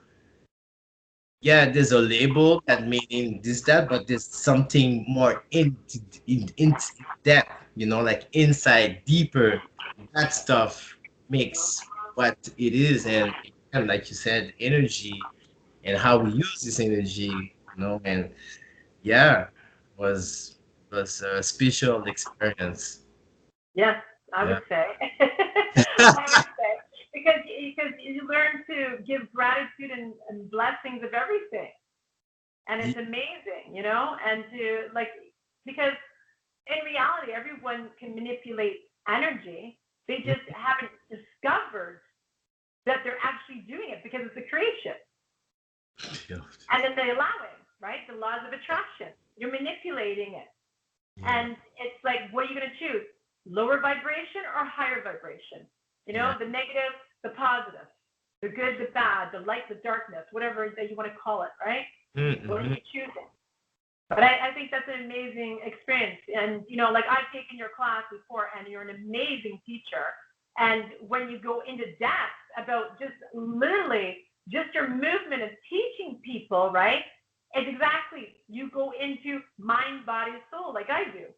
yeah, there's a label that meaning this, that, but there's something more in depth, like inside, deeper. That stuff makes what it is, and again, like you said, energy and how we use this energy, and yeah, was was a special experience. yes. I Yeah. would say. I would say because you learn to give gratitude and blessings of everything, and it's Ye- amazing, and to like because in reality, everyone can manipulate energy. They just haven't discovered that they're actually doing it because it's a creation. Yeah. And then they allow it, right? The laws of attraction. You're manipulating it. Yeah. And it's like, what are you going to choose? Lower vibration or higher vibration? Yeah. The negative, the positive, the good, the bad, the light, the darkness, whatever that you want to call it, right? What are Mm-hmm. you choosing? But I think that's an amazing experience. And, like I've taken your class before, and you're an amazing teacher. And when you go into depth about just literally just your movement of teaching people, right? It's exactly, you go into mind, body, soul, like I do.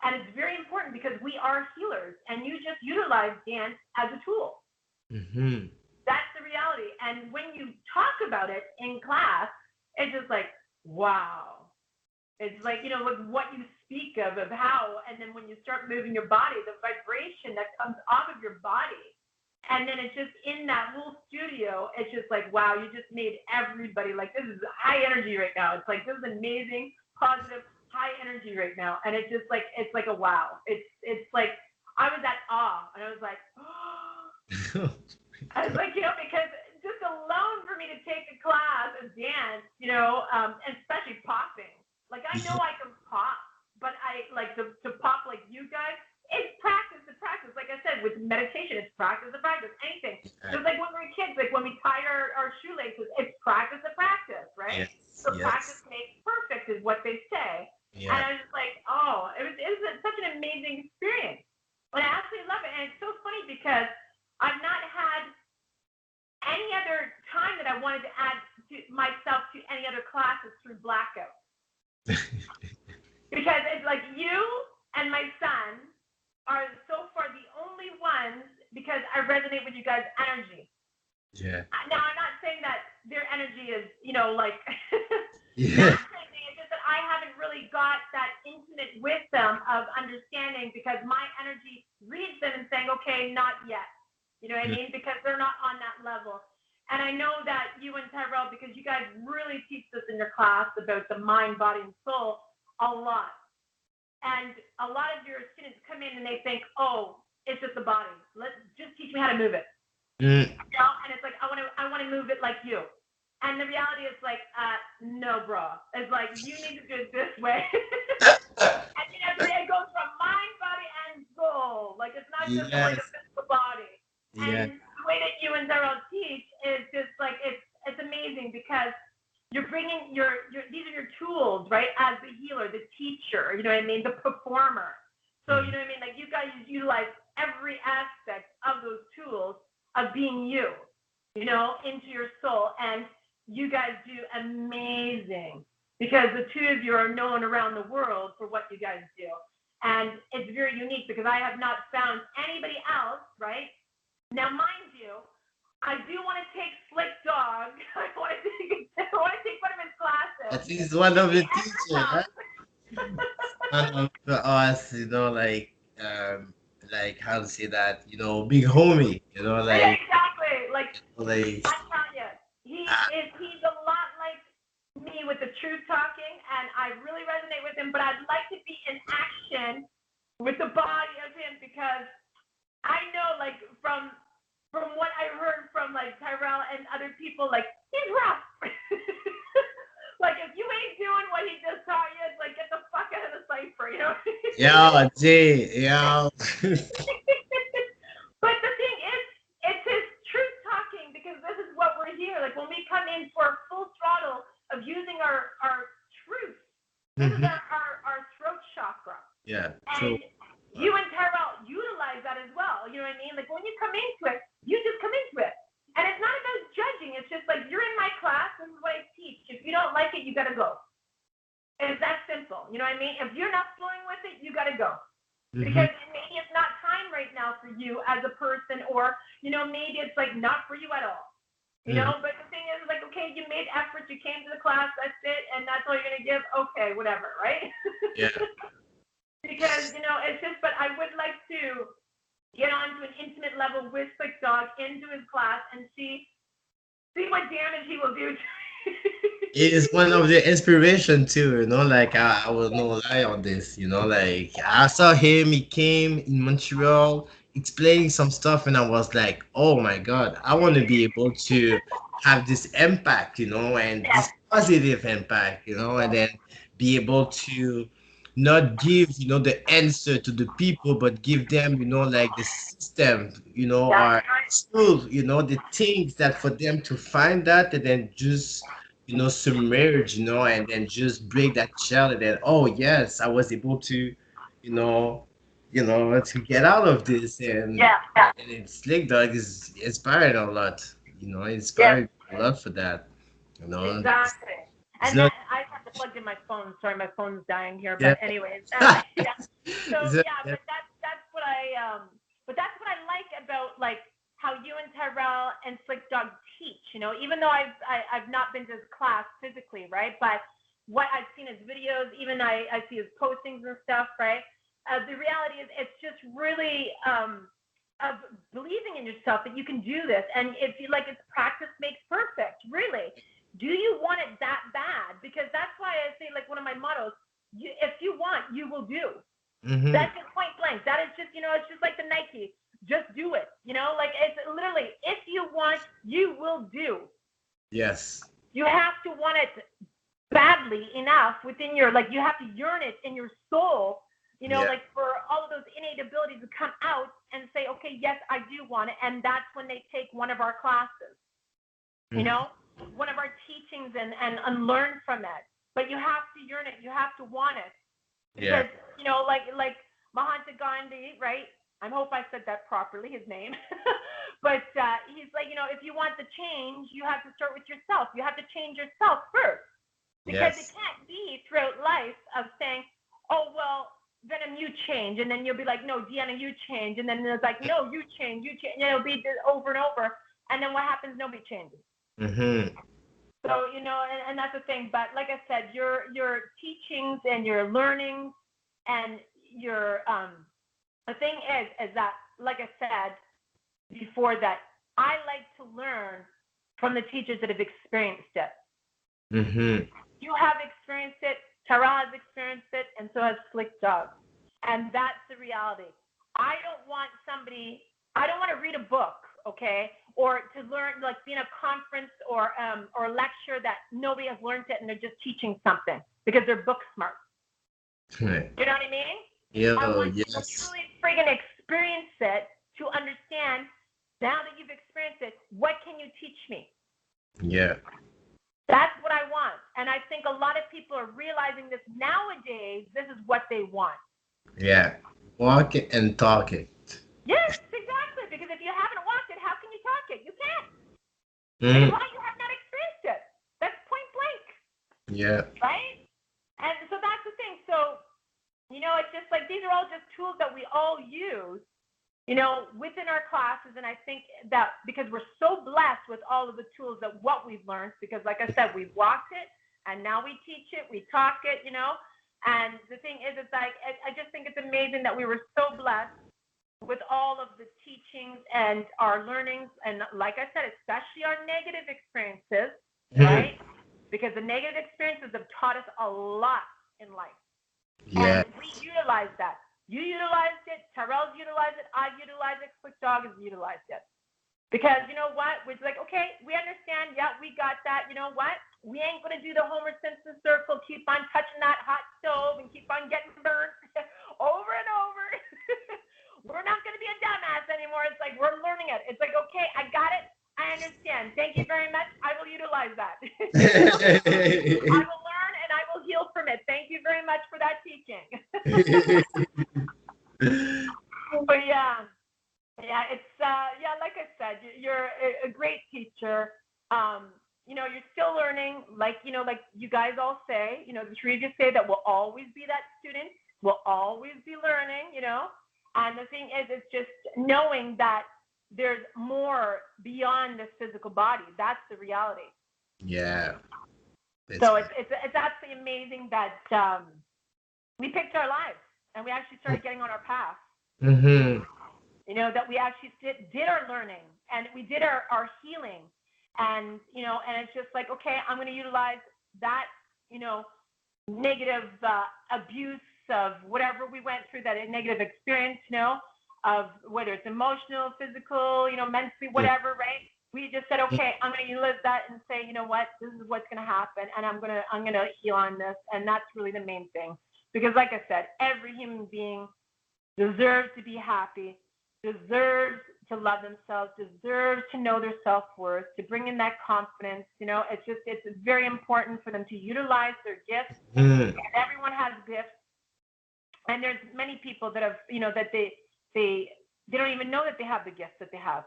And it's very important because we are healers, and you just utilize dance as a tool. Mm-hmm. That's the reality. And when you talk about it in class, it's just like, wow, it's like, like what you speak of how, and then when you start moving your body, the vibration that comes off of your body. And then it's just in that whole studio, it's just like, wow, you just made everybody like, this is high energy right now. It's like, this is amazing, positive, high energy right now. And it's like a wow. It's like, I was at awe, and I was like, oh, I was like, because just alone for me to take a class of dance, and especially popping. Like I know Yeah. I can pop, but I like to pop like you guys. It's practice to practice. Like I said, with meditation, it's practice to practice. Anything. Just like when we were kids, like when we tie our shoelaces, it's practice to practice, right? Yes. So practice Yes. makes perfect is what they say. And Yeah. I was just like, oh, it was such an amazing experience. And I absolutely love it. And it's so funny because I've not had classes through blackout. Because it's like you and my son are so far the only ones, because I resonate with you guys' energy. Yeah. Now, I'm not saying that their energy is, like Yeah. matching. It's just that I haven't really got that intimate with them of understanding, because my energy reads them and saying, okay, not yet. You know what I mean? Because they're not on that level. And I know that you and Tyrell, because you guys really teach this in your class about the mind, body, and soul a lot. And a lot of your students come in and they think, oh, it's just the body. Let's just teach me how to move it. Mm. And it's like, I want to move it like you. And the reality is like, no, bro. It's like, you need to do it this way. And it goes from mind, body, and soul. Like, it's not just like a Yes. physical body. Yeah. And the way that you and Daryl teach is just like, it's amazing, because you're bringing these are your tools, right? As the healer, the teacher, you know what I mean? The performer. So, you know what I mean? Like, you guys utilize every aspect of those tools of being you, into your soul. And you guys do amazing, because the two of you are known around the world for what you guys do. And it's very unique, because I have not found anybody else, right? Now, mind you, I do want to take Slick Dog. I want to take one of his classes. That is one of If he the ever teachers, huh? comes. One of us, like how to say that, big homie, Yeah, exactly. like, I tell you, he's a lot like me with the truth talking, and I really resonate with him, but I'd like to be in action with the body of him, because I know, like, from what I heard from, like, Tyrell and other people, like, he's rough. Like, if you ain't doing what he just taught you, it's like, get the fuck out of the cipher, you know? yeah, Jay, yeah. But the thing is, it's his truth talking, because this is what we're here. Like, when we come in for full throttle of using our truth, this is Mhm. our throat chakra. Yeah, true. And you and Tyrell utilize that as well. You know what I mean? Like, when you come into it, you just come into it. And it's not about judging. It's just like, you're in my class. This is what I teach. If you don't like it, you got to go. It's that simple. You know what I mean? If you're not flowing with it, you got to go. Mhm. Because maybe it's not time right now for you as a person, or, maybe it's like not for you at all. Mhm. But the thing is, like, okay, you made effort, you came to the class, that's it, and that's all you're going to give? Okay, whatever, right? Yeah. Because, it's just, but I would like to get onto an intimate level with Slick Dog, into his class, and see what damage he will do. It is one of the inspiration too, like I will not lie on this, like I saw him, he came in Montreal explaining some stuff and I was like, oh my God, I want to be able to have this impact, and Yes, this positive impact, and then be able to not give, the answer to the people, but give them, like the system, that's or right. tool, the things that for them to find that and then just submerge, and then just break that shell and then, oh yes, I was able to, you know, to get out of this Yeah, yeah, and it's Slick Dog is inspired a lot, yeah. inspired a lot for that, it's, Exactly. it's And not that I have to plug in my phone. Sorry, my phone's dying here. yeah. But anyways, yeah. So It's not- yeah, that's what I like about, like, how you and Tyrell and Slick Dog teach. Even though I've not been to his class physically, right? But what I've seen his videos, even I see his postings and stuff, right? The reality is, it's just really of believing in yourself that you can do this. And if you like, it's practice makes perfect. Really, do you want it that bad? Because that's why I say, like, one of my mottos: if you want, you will do. Mhm. That's just point blank. That is just, it's just like the Nike. Just do it. Like, it's literally, if you want, you will do. Yes. You have to want it badly enough within your, like, you have to yearn it in your soul, Yeah. like, for all of those innate abilities to come out and say, okay, yes, I do want it. And that's when they take one of our classes, you Mhm. know, one of our teachings, and learn from it. But you have to yearn it. You have to want it. Yeah. Because, like Mahatma Gandhi, right? I hope I said that properly, his name. But he's like, if you want the change, you have to start with yourself. You have to change yourself first. Because it Yes. can't be throughout life of saying, oh, well, Venom, you change. And then you'll be like, no, Deanna, you change. And then it's like, no, you change, you change. And it'll be over and over. And then what happens? Nobody changes. Mm-hmm. So, and that's the thing. But like I said, your teachings and your learnings and your, the thing is that, like I said before, that I like to learn from the teachers that have experienced it. Mm-hmm. You have experienced it, Tara has experienced it, and so has Slick Dog. And that's the reality. I don't want to read a book, okay, or to learn, like be in a conference or lecture that nobody has learned it and they're just teaching something because they're book smart. You know what I mean? I Yo, want you to yes. truly friggin' experience it to understand, now that you've experienced it, what can you teach me? Yeah. That's what I want. And I think a lot of people are realizing this nowadays. This is what they want. Yeah. Walk it and talk it. Yes, exactly. Because if you haven't walked it, how can you talk it? You can't. Because Mm. why? You have not experienced it. That's point blank. Yeah. Right? And so that's the thing. So, it's just like these are all just tools that we all use, within our classes. And I think that because we're so blessed with all of the tools that what we've learned, because like I said, we've walked it and now we teach it, we talk it, And the thing is, it's like, I just think it's amazing that we were so blessed with all of the teachings and our learnings. And like I said, especially our negative experiences, Mhm. right? Because the negative experiences have taught us a lot in life. Yeah. And we utilize that. You utilized it, Tyrell's utilized it, I've utilized it, Quick Dog has utilized it. Because you know what? We're like, okay, we understand. Yeah, we got that. You know what? We ain't going to do the Homer Simpson circle, keep on touching that hot stove and keep on getting burnt over and over. We're not going to be a dumbass anymore. It's like we're learning it. It's like, okay, I got it. I understand. Thank you very much. I will utilize that. I will learn and I will heal from it. Thank you very much for that teaching. But yeah, it's like I said, you're a great teacher. You're still learning, like you guys all say, the three of you say that we'll always be that student, we'll always be learning, And the thing is, it's just knowing that there's more beyond this physical body. That's the reality. Yeah. So it's absolutely amazing that we picked our lives and we actually started getting on our path. Mm-hmm. That we actually did our learning and we did our healing. And, and it's just like, okay, I'm going to utilize that, negative abuse of whatever we went through, that negative experience, of whether it's emotional, physical, mentally, whatever, right? We just said, okay, I'm going to utilize that and say, you know what, this is what's going to happen. And I'm going to heal on this. And that's really the main thing. Because like I said, every human being deserves to be happy, deserves to love themselves, deserves to know their self-worth, to bring in that confidence. It's very important for them to utilize their gifts. Mm-hmm. And everyone has gifts. And there's many people that have, that they don't even know that they have the gifts that they have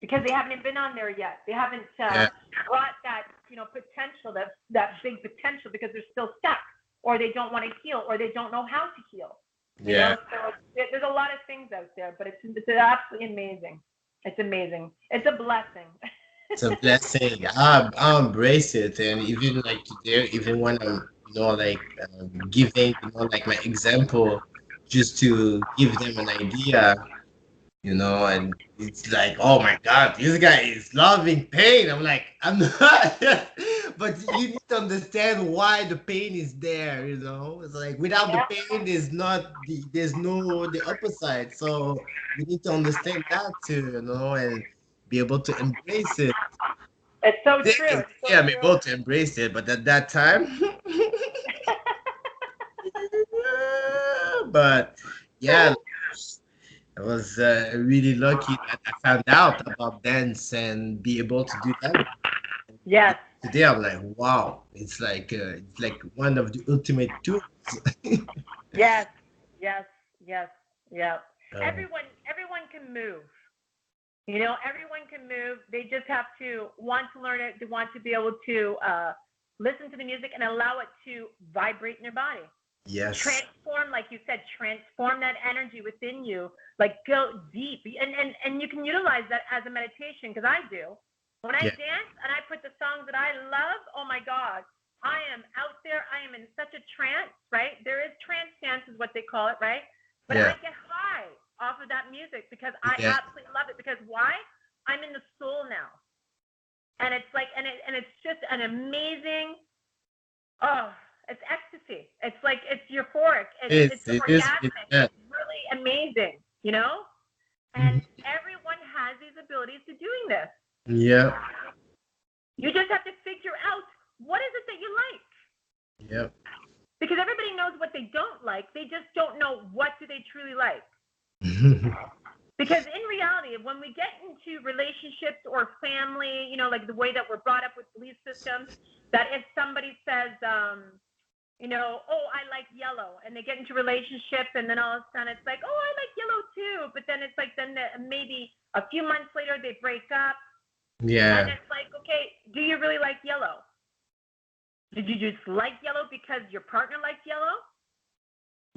because they haven't even been on there yet. They haven't Yeah. brought that, potential, that big potential, because they're still stuck, or they don't want to heal, or they don't know how to heal. Yeah. So there's a lot of things out there, but it's absolutely amazing. It's amazing. It's a blessing. It's a blessing. I embrace it, and even like today, even when I'm, like giving, like my example, just to give them an idea, and it's like, oh my God, this guy is loving pain. I'm like, I'm not, but you need to understand why the pain is there. It's like without the Yeah, pain, there's no the opposite. So you need to understand that too, and be able to embrace it. it's so Today, true. It's so today I'm true. able to embrace it, but at that time, but yeah, I was really lucky that I found out about dance and be able to do that. Yes, Today I'm like, wow, it's like one of the ultimate tools. yes, yes, yes, yeah. Um, Everyone can move. Everyone can move. They just have to want to learn it. They want to be able to Listen to the music and allow it to vibrate in your body. Yes. Transform, like you said, transform that energy within you, like go deep. And you can utilize that as a meditation, because I do. When I Yeah. dance and I put the songs that I love, oh my God, I am out there. I am in such a trance, right? There is trance dance, is what they call it, right? But I Yeah. get high off of that music because I Yeah. absolutely love it. Because why? I'm in the soul now. And it's like, and it's just an amazing, oh, it's ecstasy. It's like, it's euphoric. It's It is. It, orgasmic. yeah. It's really amazing, you know? And Mhm. everyone has these abilities to doing this. Yeah. You just have to figure out, what is it that you like? Yep. Because everybody knows what they don't like. They just don't know what do they truly like. Because in reality, when we get into relationships or family, like the way that we're brought up with belief systems, that if somebody says, oh, I like yellow, and they get into relationship, and then all of a sudden it's like, oh, I like yellow too, but then it's like, maybe a few months later they break up, and Yeah. it's like, okay, do you really like yellow? Did you just like yellow because your partner likes yellow?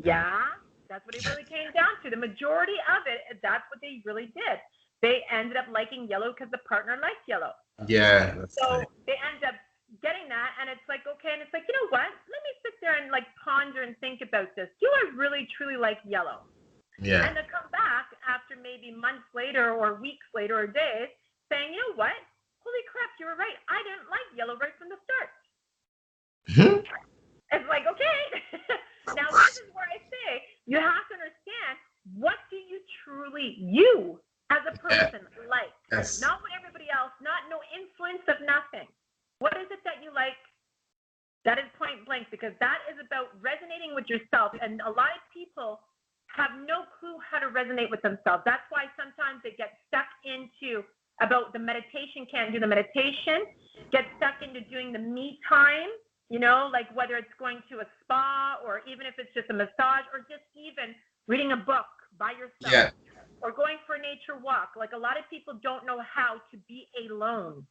Yeah, that's what it really came down to. The majority of it, that's what they really did. They ended up liking yellow because the partner liked yellow. Yeah. That's right. So they end up getting that, and it's like, okay, and it's like, you know what? Let me sit there and like ponder and think about this. Do I really truly like yellow? Yeah. And to come back after maybe months later or weeks later or days saying, you know what? Holy crap, you were right. I didn't like yellow right from the start. Mhm. It's like, okay. Now, this is where I say you have to understand, what do you truly, you as a Yeah. person, like? Yes. Not what everybody else, not no influence of nothing. What is it that you like? That is point blank, because that is about resonating with yourself. And a lot of people have no clue how to resonate with themselves. That's why sometimes they get stuck into about the meditation, can't do the meditation, get stuck into doing the me time, like whether it's going to a spa, or even if it's just a massage, or just even reading a book by yourself, Yeah. or going for a nature walk. Like, a lot of people don't know how to be alone.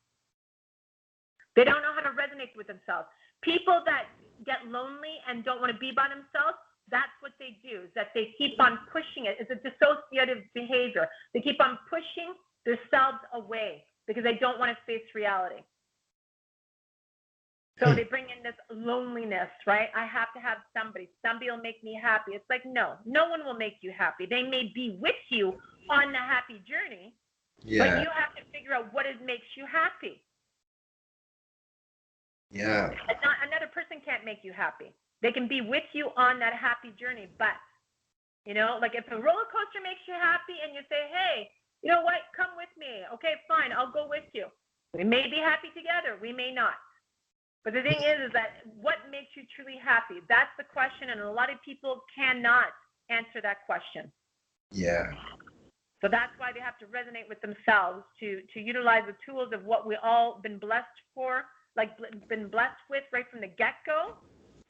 They don't know how to resonate with themselves. People that get lonely and don't want to be by themselves, that's what they do, is that they keep on pushing it. It's a dissociative behavior. They keep on pushing themselves away because they don't want to face reality. So they bring in this loneliness, right? I have to have somebody. Somebody will make me happy. It's like, no one will make you happy. They may be with you on the happy journey, but Yeah. you have to figure out what makes you happy. Yeah. Not another person can't make you happy. They can be with you on that happy journey, but like if a roller coaster makes you happy and you say, hey, you know what, come with me. Okay, fine, I'll go with you. We may be happy together, we may not. But the thing is that what makes you truly happy? That's the question, and a lot of people cannot answer that question. Yeah. So that's why they have to resonate with themselves to utilize the tools of what we all been blessed for, like been blessed with right from the get-go,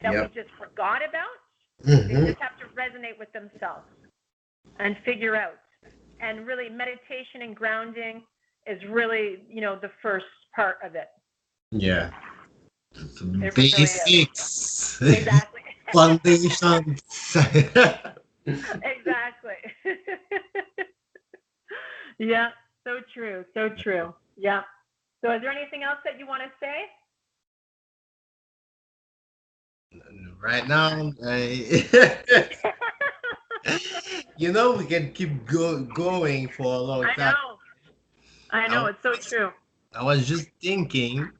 that we Yep. just forgot about. They Hmm. just have to resonate with themselves and figure out. And really, meditation and grounding is really, the first part of it. Yeah. It really is. Basics. Exactly. Foundations. Exactly. Yeah, so true. So true. Yeah. So is there anything else that you want to say? Right now, we can keep going for a long I time. know. I I know. was, It's so true. I was just thinking,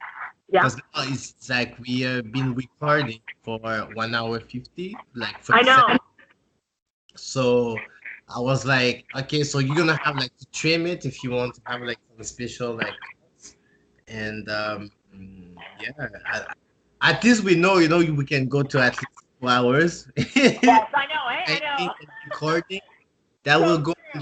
Yeah. because now it's like we have been recording for 1 hour 50, like I 47. know. So I was like, okay, so you're gonna have like to trim it if you want to have like some special like cuts. And yeah, at least we know, we can go to at least 2 hours. Yes, I know. I Writing know. and recording that will So go true.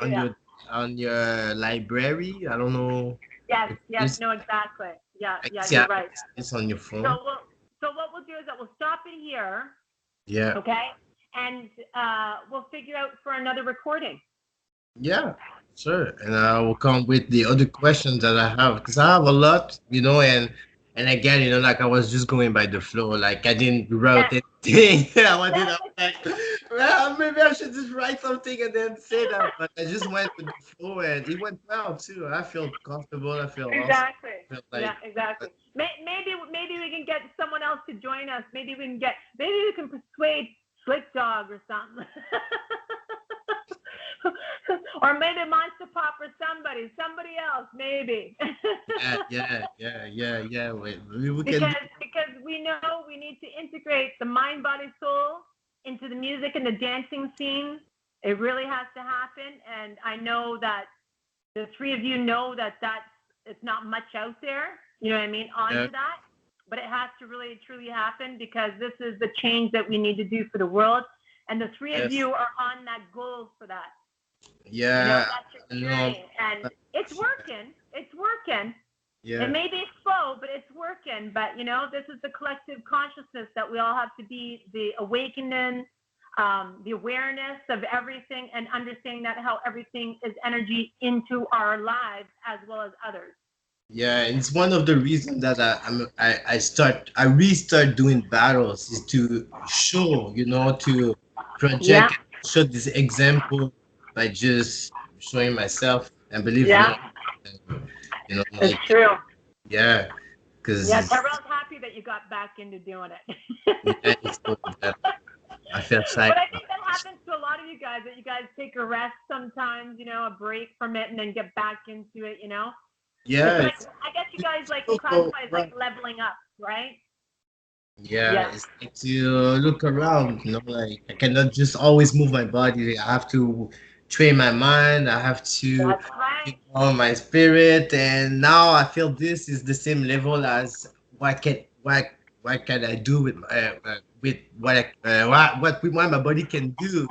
on Yeah. your on your library. I don't know Yes. if Yes. this No. Exactly. Yeah. I Yeah. guess, You're yeah, right. it's on your So phone. what we'll do is that we'll stop it here. Yeah. Okay. And we'll figure out for another recording. Yeah, sure. And I will come with the other questions that I have, because I have a lot, and And again, like I was just going by the flow. Like I didn't Yes. write anything. I was Yes. like, well, maybe I should just write something and then say that. But I just went with the flow, and it went well too. I feel comfortable. I feel awesome. Exactly. I feel Yeah, like, exactly. Maybe we can get someone else to join us. Maybe we can persuade Slick Dog or something. Or maybe Monster Pop or somebody else, maybe. yeah. Wait, we can do. Because we know we need to integrate the mind, body, soul into the music and the dancing scene. It really has to happen, and I know that the three of you know that it's not much out there. You know what I mean? Yeah, Onto that, but it has to really truly happen because this is the change that we need to do for the world, and the three of yes, you are on that goal for that. yeah. That's your I know. journey, and it's working. It's working. It Yeah, may be slow, but it's working. But this is the collective consciousness that we all have to be the awakening, the awareness of everything, and understanding that how everything is energy into our lives as well as others. yeah. It's one of the reasons that I restart doing battles is to show, to Yeah, project, show this example by just showing myself and believe or yeah, not, it's like, true. yeah, Yeah, because Tyrell's happy that you got back into doing it. yeah, it's so that I feel like, But I think that happens to a lot of you guys, that you guys take a rest sometimes, a break from it and then get back into it. It's yeah, like, it's I guess you guys like so classify as like right. leveling up, right? Yeah, Yeah, it's like to look around, like I cannot just always move my body. I have to train my mind. I have to that's right. my spirit, and now I feel this is the same level as what can I do with what my body can do.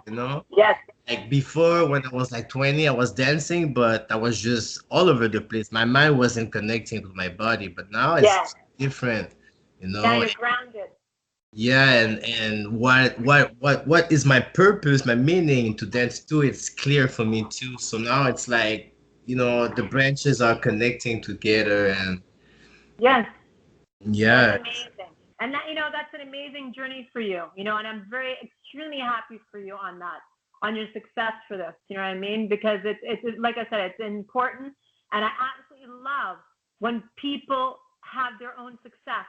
Yes, Like before, when I was like 20, I was dancing, but I was just all over the place. My mind wasn't connecting with my body, but now yes. it's different, you Now know. you're grounded. Yeah, and what is my purpose, my meaning to dance too? It's clear for me too. So now it's like, the branches are connecting together, and Yes, that's yeah, amazing. And that's an amazing journey for you, and I'm very extremely happy for you on that, on your success for this. You know what I mean? Because it's like I said, it's important, and I absolutely love when people have their own success.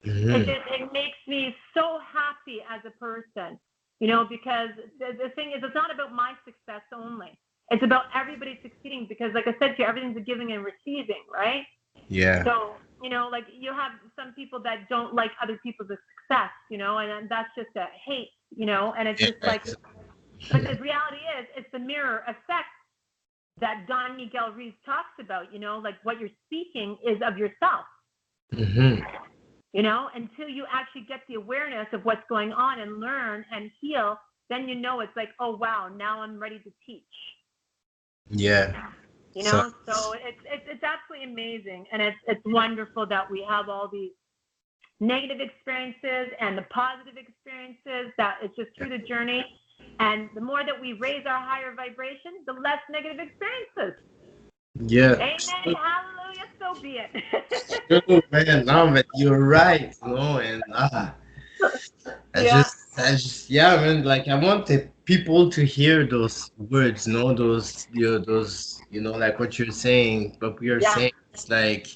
hmm, It makes me so happy as a person, because the thing is, it's not about my success only. It's about everybody succeeding because, like I said to you, everything's a giving and receiving, right? yeah, So, like you have some people that don't like other people's success, and that's just a hate, and it's yeah, just like, but the reality is, it's the mirror effect that Don Miguel Ruiz talks about, like what you're speaking is of yourself. hmm, Until you actually get the awareness of what's going on and learn and heal, then it's like, oh wow, now I'm ready to teach. yeah. So So it's absolutely amazing, and it's wonderful that we have all these negative experiences and the positive experiences. That it's just through the journey, and the more that we raise our higher vibration, the less negative experiences. yeah, Amen. Hallelujah. So be it. true, man. No, but you're right, and Yeah. yeah, man. Like I want the people to hear those words, those, like what you're saying, what we are Yeah. saying. It's like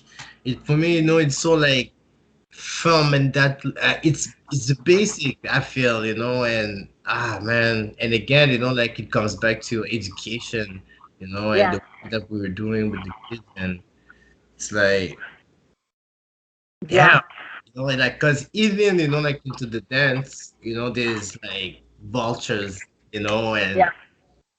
it for me, it's so like firm and that it's the basic. I feel, and man, and again, like it comes back to education, and Yeah. the work that we were doing with the kids, and it's like Yeah. damn, like, cause even, like into the dance, there's like vultures, and Yeah.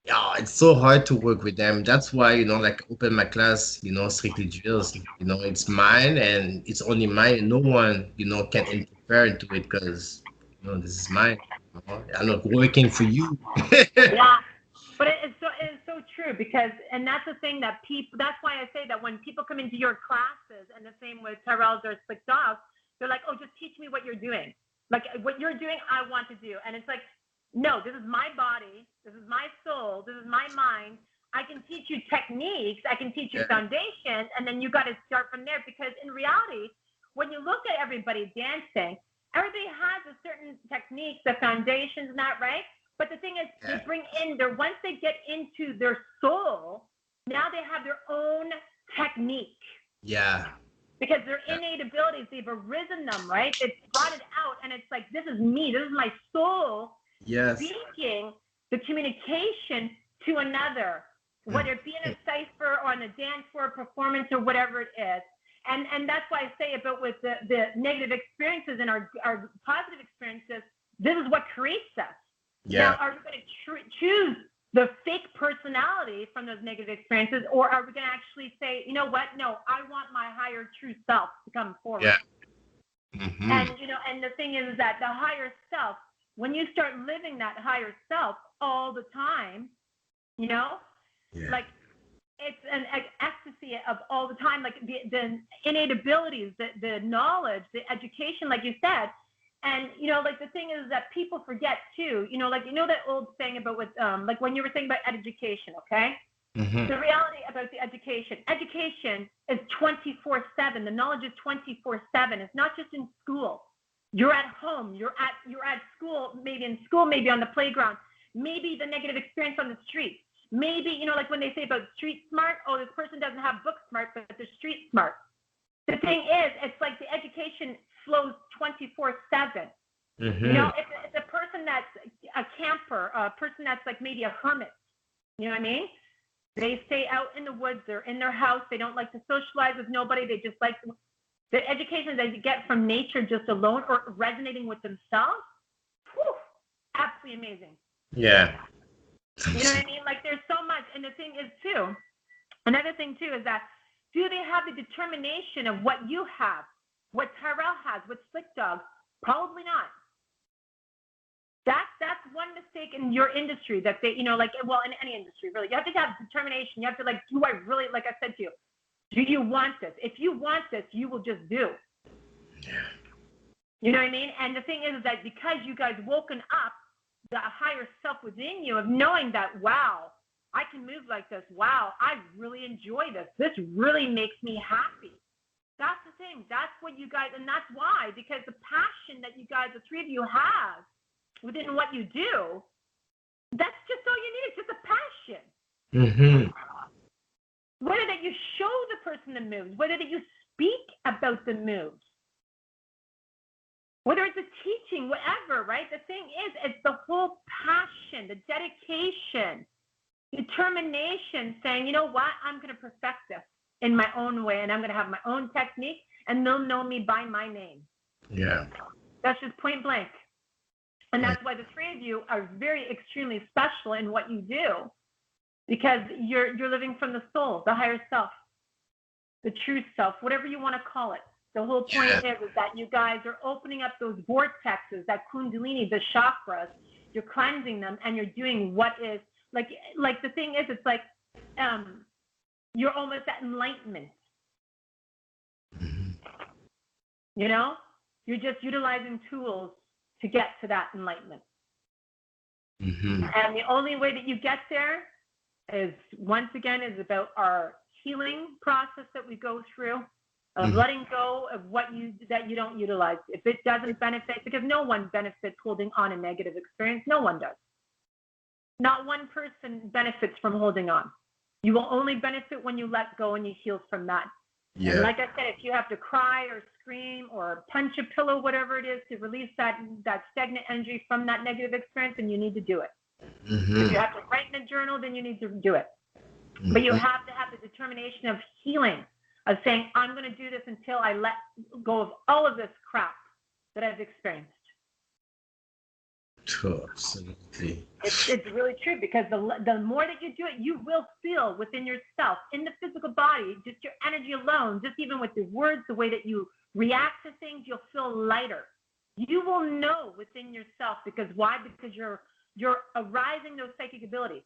yeah, it's so hard to work with them. That's why, like open my class, strictly drills. It's mine and it's only mine. No one, can interfere into it because, this is mine. I'm not working for you. Yeah. But it's so true because, and that's the thing that people, that's why I say that when people come into your classes, and the same with Tyrell's or Slick Dogs, they're like, oh, just teach me what you're doing. Like what you're doing, I want to do. And it's like, no, this is my body. This is my soul. This is my mind. I can teach you techniques, I can teach you foundations, and then you got to start from there. Because in reality, when you look at everybody dancing, everybody has a certain techniques, the foundations, not right. But the thing is, they bring in their, once they get into their soul, now they have their own technique. Yeah. Because their innate abilities, they've arisen them, right? They've brought it out, and it's like, this is me, this is my soul speaking the communication to another, whether it be in a cipher or on a dance floor performance or whatever it is. And that's why I say about with the negative experiences and our positive experiences, this is what creates us. Yeah. Now, are we going to choose the fake personality from those negative experiences, or are we going to actually say, you know what? No, I want my higher true self to come forward. Yeah. And and the thing is that the higher self, when you start living that higher self all the time, like it's an ecstasy of all the time, like the innate abilities, the knowledge, the education, like you said. And, like the thing is that people forget too, like, that old saying about with, like when you were saying about education, okay? The reality about the education is 24/7. The knowledge is 24/7. It's not just in school. You're at home, you're at school, maybe on the playground, maybe the negative experience on the street. Maybe, like when they say about street smart, oh, this person doesn't have book smart, but they're street smart. The thing is, it's like the education flows 24/7. It's a person that's a camper, a person that's like maybe a hermit. You know what I mean? They stay out in the woods, they're in their house, they don't like to socialize with nobody, they just like the education that you get from nature just alone or resonating with themselves. Whew, absolutely amazing. Yeah. You know what I mean? Like there's so much. And the thing is too, another thing too is that, do they have the determination of what you have, what Tyrell has, what Slick Dog? Probably not. That's one mistake in your industry that they, in any industry, really. You have to have determination. You have to do I really, like I said to you, do you want this? If you want this, you will just do. Yeah. You know what I mean? And the thing is that because you guys woken up the higher self within you of knowing that, wow, I can move like this. Wow, I really enjoy this. This really makes me happy. That's the thing. That's what you guys, and that's why, because the passion that you guys, the three of you have within what you do, that's just all you need. It's just a passion. Whether that you show the person the moves, whether that you speak about the moves, whether it's a teaching, whatever, right? The thing is, it's the whole passion, the dedication, determination, saying, you know what, I'm going to perfect this in my own way, and I'm going to have my own technique, and they'll know me by my name. Yeah. That's just point blank. And that's why the three of you are very extremely special in what you do, because you're living from the soul, the higher self, the true self, whatever you want to call it. The whole point is that you guys are opening up those vortexes, that kundalini, the chakras. You're cleansing them, and you're doing what is like the thing is, it's like you're almost at enlightenment. You're just utilizing tools to get to that enlightenment. And the only way that you get there is, once again, is about our healing process that we go through, of letting go of what you don't utilize. If it doesn't benefit, because no one benefits holding on a negative experience. No one does. Not one person benefits from holding on. You will only benefit when you let go and you heal from that. Yeah. And like I said, if you have to cry or scream or punch a pillow, whatever it is, to release that stagnant energy from that negative experience, then you need to do it. If you have to write in a journal, then you need to do it. But you have to have the determination of healing, of saying, I'm going to do this until I let go of all of this crap that I've experienced. Absolutely. It's really true, because the more that you do it, you will feel within yourself, in the physical body, just your energy alone, just even with the words, the way that you react to things, you'll feel lighter. You will know within yourself, because why? Because you're arising those psychic abilities.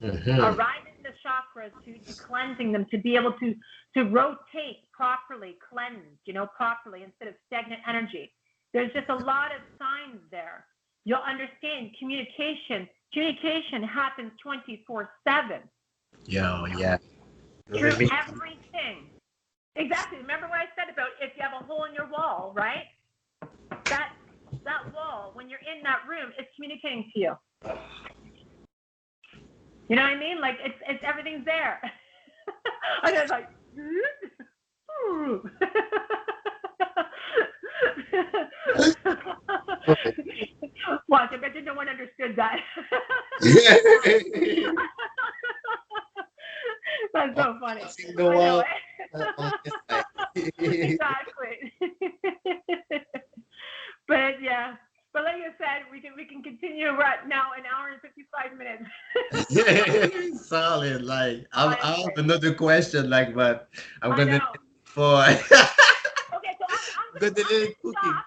Arising the chakras to cleansing them, to be able to rotate properly, cleanse, properly, instead of stagnant energy. There's just a lot of signs there. You'll understand communication happens 24/7. Yeah, yeah. through Maybe. everything. Exactly. Remember what I said about if you have a hole in your wall, right? That that wall, when you're in that room, it's communicating to you. You know what I mean? Like it's everything's there. I was like, watch. I bet you no one understood that. That's so funny. Passing the I know wall it. on this side. Exactly. But yeah. But like I said, we can continue. We're at now an hour and 55 minutes. Solid. Like I have Honestly. another question, like, but I'm I gonna know. for Okay, so got the I'm little gonna cooking. stop.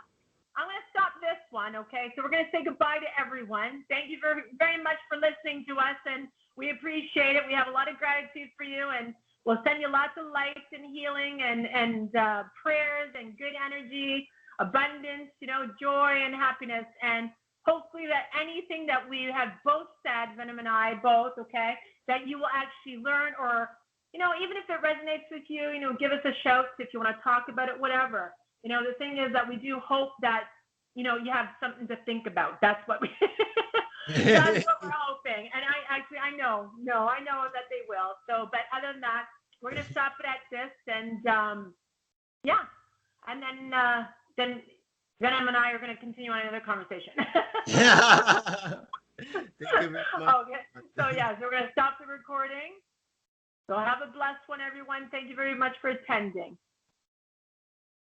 I'm gonna stop this one. Okay, so we're gonna say goodbye to everyone. Thank you very much for listening to us, and we appreciate it. We have a lot of gratitude for you, and we'll send you lots of light and healing and prayers and good energy, abundance, joy and happiness, and hopefully that anything that we have both said, Venom and I both, okay, that you will actually learn or even if it resonates with you, give us a shout if you want to talk about it, whatever. The thing is that we do hope that, you have something to think about. That's what we, that's what we're hoping. And I know, no, I know that they will. So, but other than that, we're going to stop it at this. And, yeah. And then Venom and I are going to continue on another conversation. Yeah. Thank you very much. Okay. So, yeah, so we're going to stop the recording. So have a blessed one, everyone. Thank you very much for attending.